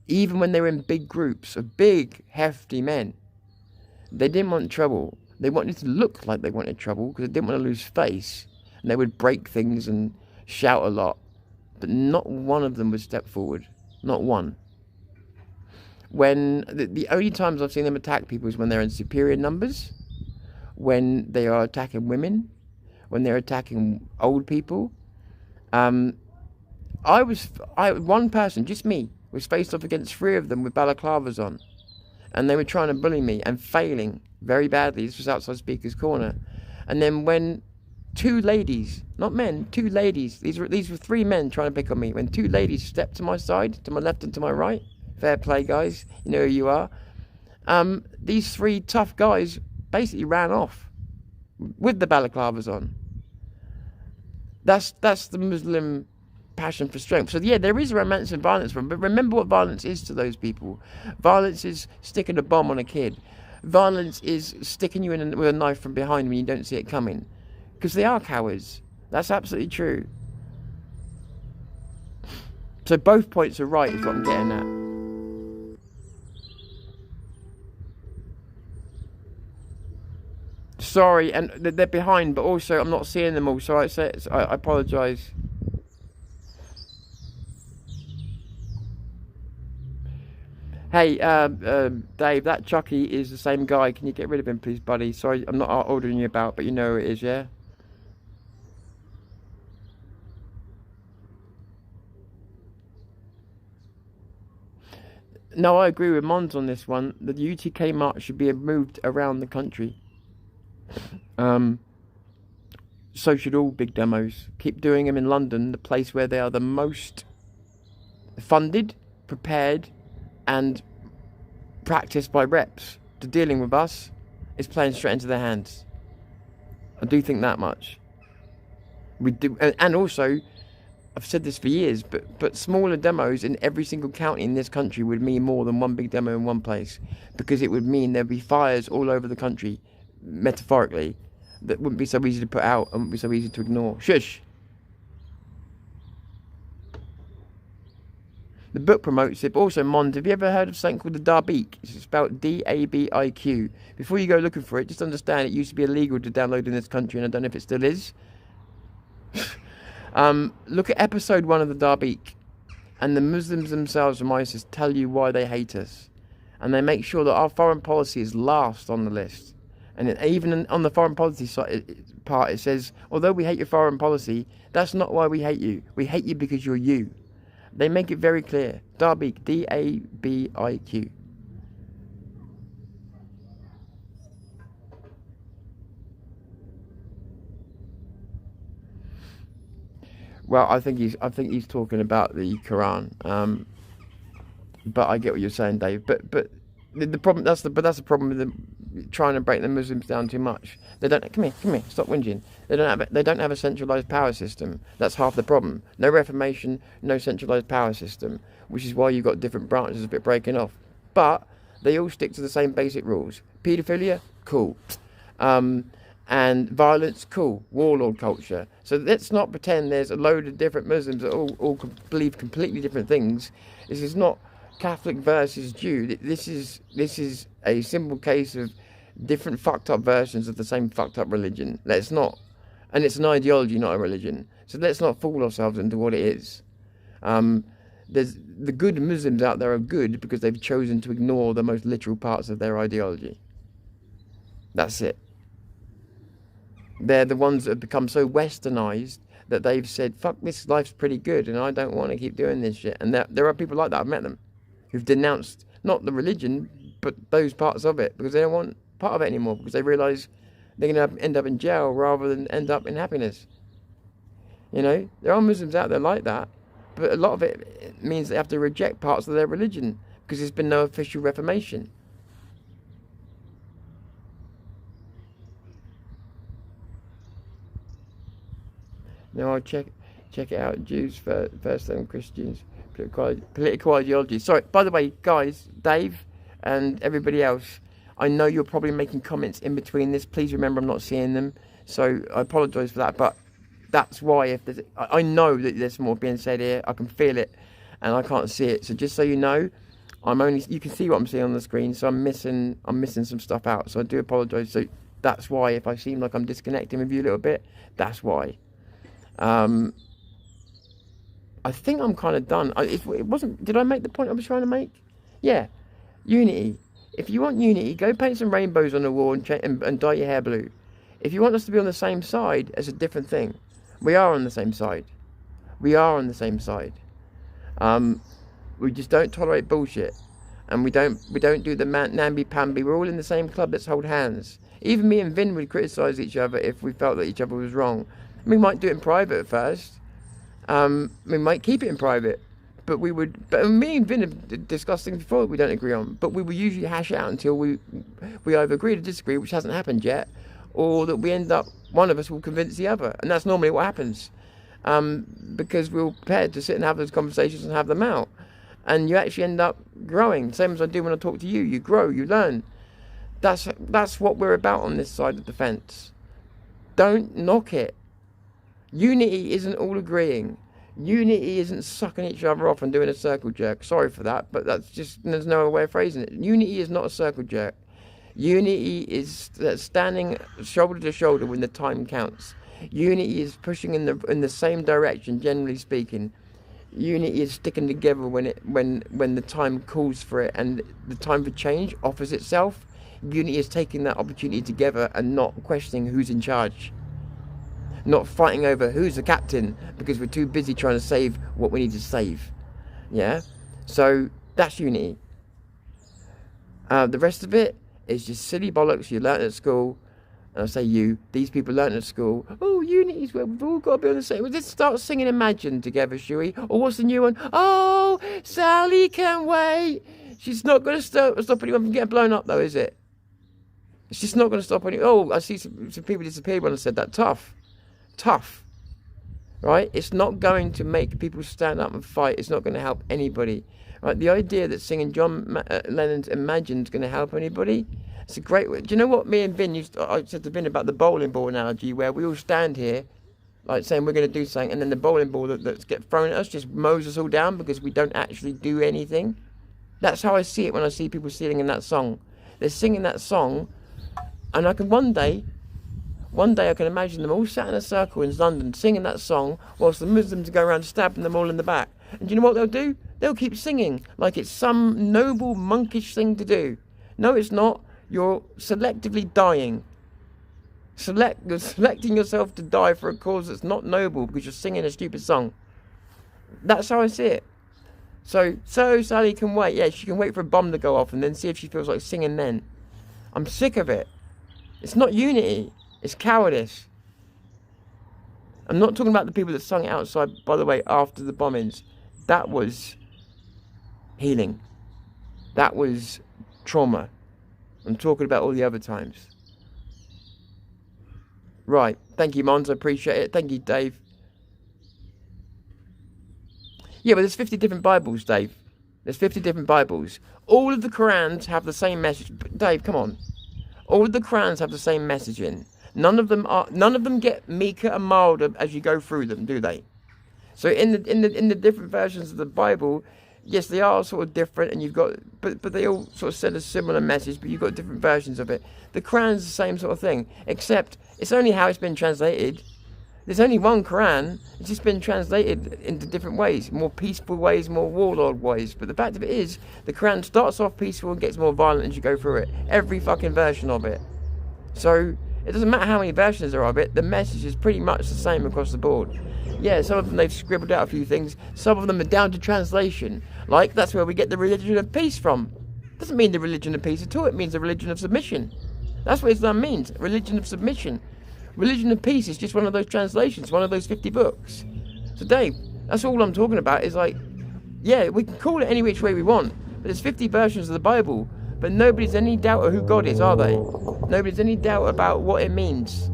even when they were in big groups of big, hefty men, they didn't want trouble. They wanted to look like they wanted trouble because they didn't want to lose face. And they would break things and shout a lot. But not one of them would step forward. Not one. When the only times I've seen them attack people is when they're in superior numbers, when they are attacking women, when they're attacking old people. One person, just me, was faced off against 3 of them with balaclavas on. And they were trying to bully me and failing very badly. This was outside Speaker's Corner. And then when 2 ladies, not men, 2 ladies, these were 3 men trying to pick on me. When 2 ladies stepped to my side, to my left and to my right, fair play guys, you know who you are. These 3 tough guys basically ran off with the balaclavas on. That's the Muslim passion for strength. So yeah, there is romance and violence, but remember what violence is to those people. Violence is sticking a bomb on a kid. Violence is sticking you in with a knife from behind when you don't see it coming. Because they are cowards. That's absolutely true. So both points are right, is what I'm getting at. Sorry, and they're behind, but also I'm not seeing them all, so I apologise. Hey, Dave, that Chucky is the same guy. Can you get rid of him, please, buddy? Sorry, I'm not ordering you about, but you know who it is, yeah? No, I agree with Mons on this one. The UTK march should be moved around the country. So should all big demos. Keep doing them in London, the place where they are the most funded, prepared, and practiced by reps to dealing with us. Is playing straight into their hands. I do think that much. We do, and also, I've said this for years, but smaller demos in every single county in this country would mean more than one big demo in one place, because it would mean there'd be fires all over the country, metaphorically, that wouldn't be so easy to put out and wouldn't be so easy to ignore. Shush! The book promotes it, but also, Mond, have you ever heard of something called the Dabiq? It's spelled D-A-B-I-Q. Before you go looking for it, just understand it used to be illegal to download in this country, and I don't know if it still is. Look at episode 1 of the Dabiq, and the Muslims themselves from ISIS tell you why they hate us. And they make sure that our foreign policy is last on the list. And even on the foreign policy part, it says, although we hate your foreign policy, that's not why we hate you. We hate you because you're you. They make it very clear. Dabiq, D-A-B-I-Q. Well, I think he's talking about the Quran. But I get what you're saying, Dave. But the problem that's the problem with them trying to break the Muslims down too much. They don't come here, stop whinging. They don't have a centralized power system. That's half the problem. No reformation, no centralized power system, which is why you've got different branches a bit breaking off. But they all stick to the same basic rules. Paedophilia, cool. And violence, cool. Warlord culture. So let's not pretend there's a load of different Muslims that all believe completely different things. This is not Catholic versus Jew. This is a simple case of different fucked up versions of the same fucked up religion. Let's not, and it's an ideology, not a religion. So let's not fool ourselves into what it is. There's the good Muslims out there are good because they've chosen to ignore the most literal parts of their ideology. That's it. They're the ones that have become so westernized that they've said, fuck, this life's pretty good and I don't want to keep doing this shit. And there are people like that, I've met them, who've denounced not the religion, but those parts of it, because they don't want part of it anymore, because they realise they're going to end up in jail rather than end up in happiness. You know, there are Muslims out there like that, but a lot of it means they have to reject parts of their religion, because there's been no official reformation. Now I'll check it out. Jews first, then Christians. Political ideology. Sorry, by the way, guys, Dave and everybody else, I know you're probably making comments in between this. Please remember I'm not seeing them, so I apologise for that. But that's why I know that there's more being said here. I can feel it, and I can't see it. So just so you know, You can see what I'm seeing on the screen, so I'm missing some stuff out. So I do apologise. So that's why if I seem like I'm disconnecting with you a little bit, that's why. I think I'm kind of done. It wasn't. Did I make the point I was trying to make? Yeah, unity. If you want unity, go paint some rainbows on the wall and dye your hair blue. If you want us to be on the same side, it's a different thing. We are on the same side. We are on the same side. We just don't tolerate bullshit, and we don't do the namby-pamby. We're all in the same club. Let's hold hands. Even me and Vin would criticise each other if we felt that each other was wrong. We might do it in private at first. We might keep it in private, but we would. But me and Vin have discussed things before that we don't agree on. But we will usually hash it out until we either agree to disagree, which hasn't happened yet, or that we end up, one of us will convince the other, and that's normally what happens. Because we're prepared to sit and have those conversations and have them out, and you actually end up growing. Same as I do when I talk to you. You grow, you learn. That's what we're about on this side of the fence. Don't knock it. Unity isn't all agreeing. Unity isn't sucking each other off and doing a circle jerk. Sorry for that, but there's no other way of phrasing it. Unity is not a circle jerk. Unity is standing shoulder to shoulder when the time counts. Unity is pushing in the same direction, generally speaking. Unity is sticking together when the time calls for it and the time for change offers itself. Unity is taking that opportunity together and not questioning who's in charge. Not fighting over who's the captain because we're too busy trying to save what we need to save. Yeah? So that's unity. The rest of it is just silly bollocks you learnt at school. And I say these people learnt at school. Oh, unity is where we've all got to be on the same. Let's start singing Imagine together, shall we? Or what's the new one? Oh, Sally can wait. She's not going to stop anyone from getting blown up, though, is it? It's just not going to stop anyone. Oh, I see some people disappeared when I said that. Tough. Right? It's not going to make people stand up and fight. It's not going to help anybody. Right? The idea that singing John Lennon's Imagine is going to help anybody, it's a great way. Do you know what me and Vin I said to Vin about the bowling ball analogy, where we all stand here, like saying we're going to do something, and then the bowling ball that's get thrown at us just mows us all down because we don't actually do anything. That's how I see it when I see people singing that song. They're singing that song, and I can one day I can imagine them all sat in a circle in London singing that song whilst the Muslims go around stabbing them all in the back. And do you know what they'll do? They'll keep singing like it's some noble monkish thing to do. No, it's not. You're selectively dying. You're selecting yourself to die for a cause that's not noble because you're singing a stupid song. That's how I see it. So Sally can wait. Yeah, she can wait for a bomb to go off and then see if she feels like singing then. I'm sick of it. It's not unity. It's cowardice. I'm not talking about the people that sung it outside, by the way, after the bombings. That was healing. That was trauma. I'm talking about all the other times. Right. Thank you, Mons. I appreciate it. Thank you, Dave. Yeah, but there's 50 different Bibles, Dave. There's 50 different Bibles. All of the Qurans have the same message. Dave, come on. All of the Qurans have the same messaging. None of them get meeker and milder as you go through them, do they? So in the different versions of the Bible, yes, they are sort of different, and you've got, but they all sort of send a similar message, but you've got different versions of it. The Quran's the same sort of thing, except it's only how it's been translated. There's only one Quran. It's just been translated into different ways, more peaceful ways, more warlord ways. But the fact of it is, the Quran starts off peaceful and gets more violent as you go through it. Every fucking version of it. So it doesn't matter how many versions there are of it. The message is pretty much the same across the board. Yeah, some of them they've scribbled out a few things. Some of them are down to translation. Like, that's where we get the religion of peace from. Doesn't mean the religion of peace at all. It means the religion of submission. That's what Islam means. Religion of submission. Religion of peace is just one of those translations, one of those 50 books. So Dave, that's all I'm talking about is like, yeah, we can call it any which way we want, but there's 50 versions of the Bible, but nobody's any doubt of who God is, are they? Nobody's any doubt about what it means.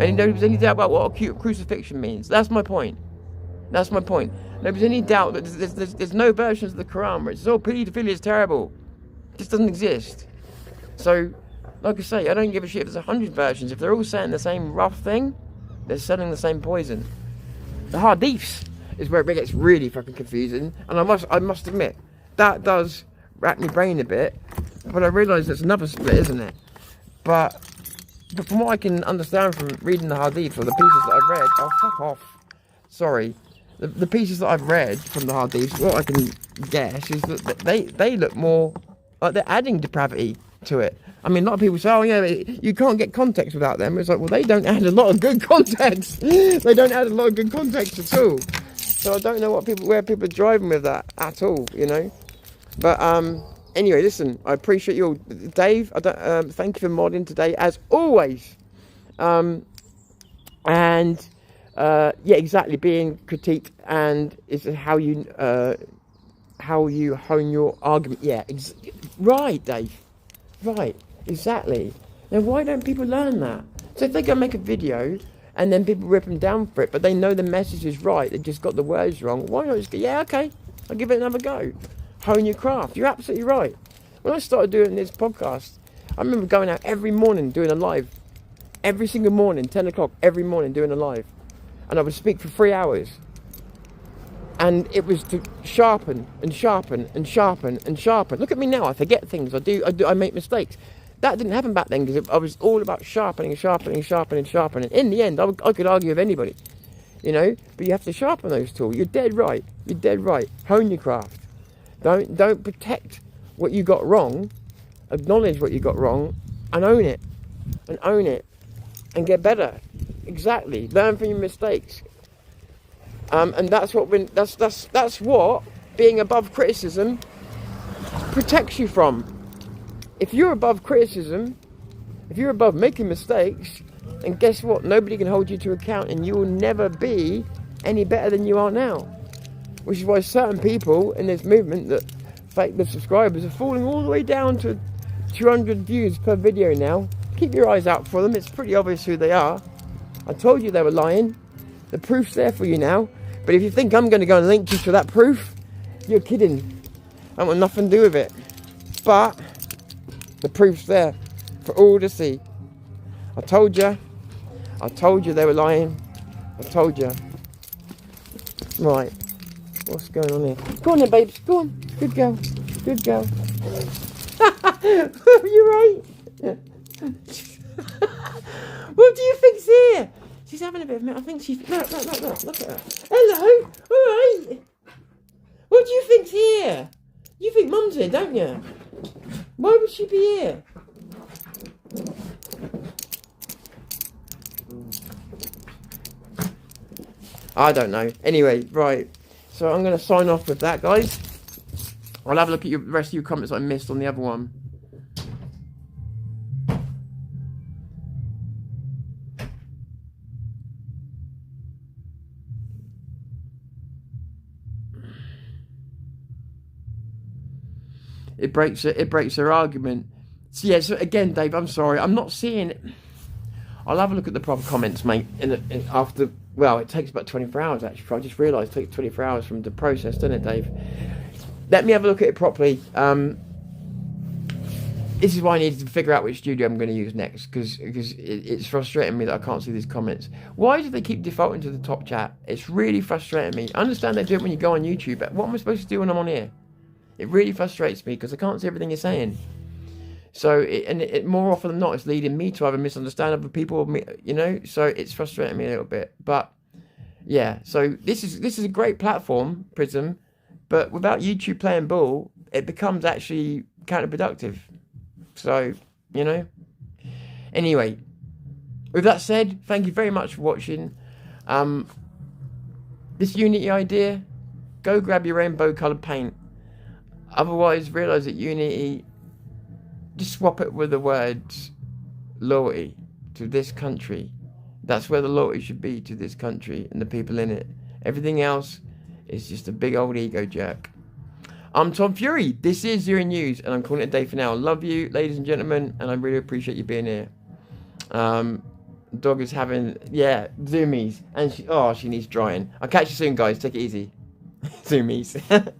And nobody's any doubt about what a crucifixion means. That's my point. That's my point. Nobody's any doubt that there's no versions of the Quran where it's all pedophilia is terrible. It just doesn't exist. So, like I say, I don't give a shit if there's 100 versions. If they're all saying the same rough thing, they're selling the same poison. The hadiths is where it gets really fucking confusing, and I must admit, that does rack my brain a bit, but I realise there's another split, isn't it? But from what I can understand from reading the Hadith, or the pieces that I've read, oh, fuck off. Sorry. The pieces that I've read from the Hadith, what I can guess is that they look more like they're adding depravity to it. I mean, a lot of people say, oh yeah, you can't get context without them. It's like, well, they don't add a lot of good context. They don't add a lot of good context at all. So I don't know where people are driving with that at all, you know. But anyway, listen, I appreciate you all. Dave, thank you for modding today, as always. Yeah, exactly, being critiqued and is how you hone your argument. Yeah, right, Dave. Right, exactly. Now, why don't people learn that? So if they go make a video and then people rip them down for it, but they know the message is right, they just got the words wrong, why not just go, yeah, okay, I'll give it another go. Hone your craft. You're absolutely right. When I started doing this podcast, I remember going out every morning doing a live. Every single morning, 10 o'clock, every morning doing a live. And I would speak for 3 hours. And it was to sharpen and sharpen and sharpen and sharpen. Look at me now, I forget things, I make mistakes. That didn't happen back then because I was all about sharpening, sharpening, sharpening, sharpening. In the end, I could argue with anybody, you know, but you have to sharpen those tools. You're dead right. You're dead right. Hone your craft. Don't protect what you got wrong. Acknowledge what you got wrong and own it. And own it. And get better. Exactly. Learn from your mistakes. And that's what being above criticism protects you from. If you're above criticism, if you're above making mistakes, and guess what? Nobody can hold you to account, and you will never be any better than you are now. Which is why certain people in this movement that fake the subscribers are falling all the way down to 200 views per video now. Keep your eyes out for them. It's pretty obvious who they are. I told you they were lying. The proof's there for you now. But if you think I'm going to go and link you to that proof, you're kidding. I want nothing to do with it. But the proof's there for all to see. I told you they were lying. I told you. Right. What's going on here? Go on then, babes. Go on. Good girl. Good girl. You're right. What do you think's here? She's having a bit of I think she's... Look at her. Hello. All right. What do you think's here? You think Mum's here, don't you? Why would she be here? I don't know. Anyway, right. So I'm going to sign off with that, guys. I'll have a look at the rest of your comments I missed on the other one. It breaks her argument. So yeah, so again, Dave, I'm sorry. I'm not seeing it. I'll have a look at the proper comments, mate, after... Well, it takes about 24 hours, actually. I just realised it takes 24 hours from the process, doesn't it, Dave? Let me have a look at it properly. This is why I need to figure out which studio I'm going to use next, because it's frustrating me that I can't see these comments. Why do they keep defaulting to the top chat? It's really frustrating me. I understand they do it when you go on YouTube, but what am I supposed to do when I'm on here? It really frustrates me, because I can't see everything you're saying. So, more often than not, it's leading me to either misunderstand other people, you know. So it's frustrating me a little bit. But yeah, so this is a great platform, Prism, but without YouTube playing ball, it becomes actually counterproductive. So, you know. Anyway, with that said, thank you very much for watching. This Unity idea, go grab your rainbow-coloured paint. Otherwise, realise that Unity. Just swap it with the words loyalty to this country. That's where the loyalty should be, to this country and the people in it. Everything else is just a big old ego jerk. I'm Tom Fury. This is Zero News, and I'm calling it a day for now. Love you, ladies and gentlemen, and I really appreciate you being here. Dog is having, yeah, zoomies, and she needs drying. I'll catch you soon, guys. Take it easy. Zoomies.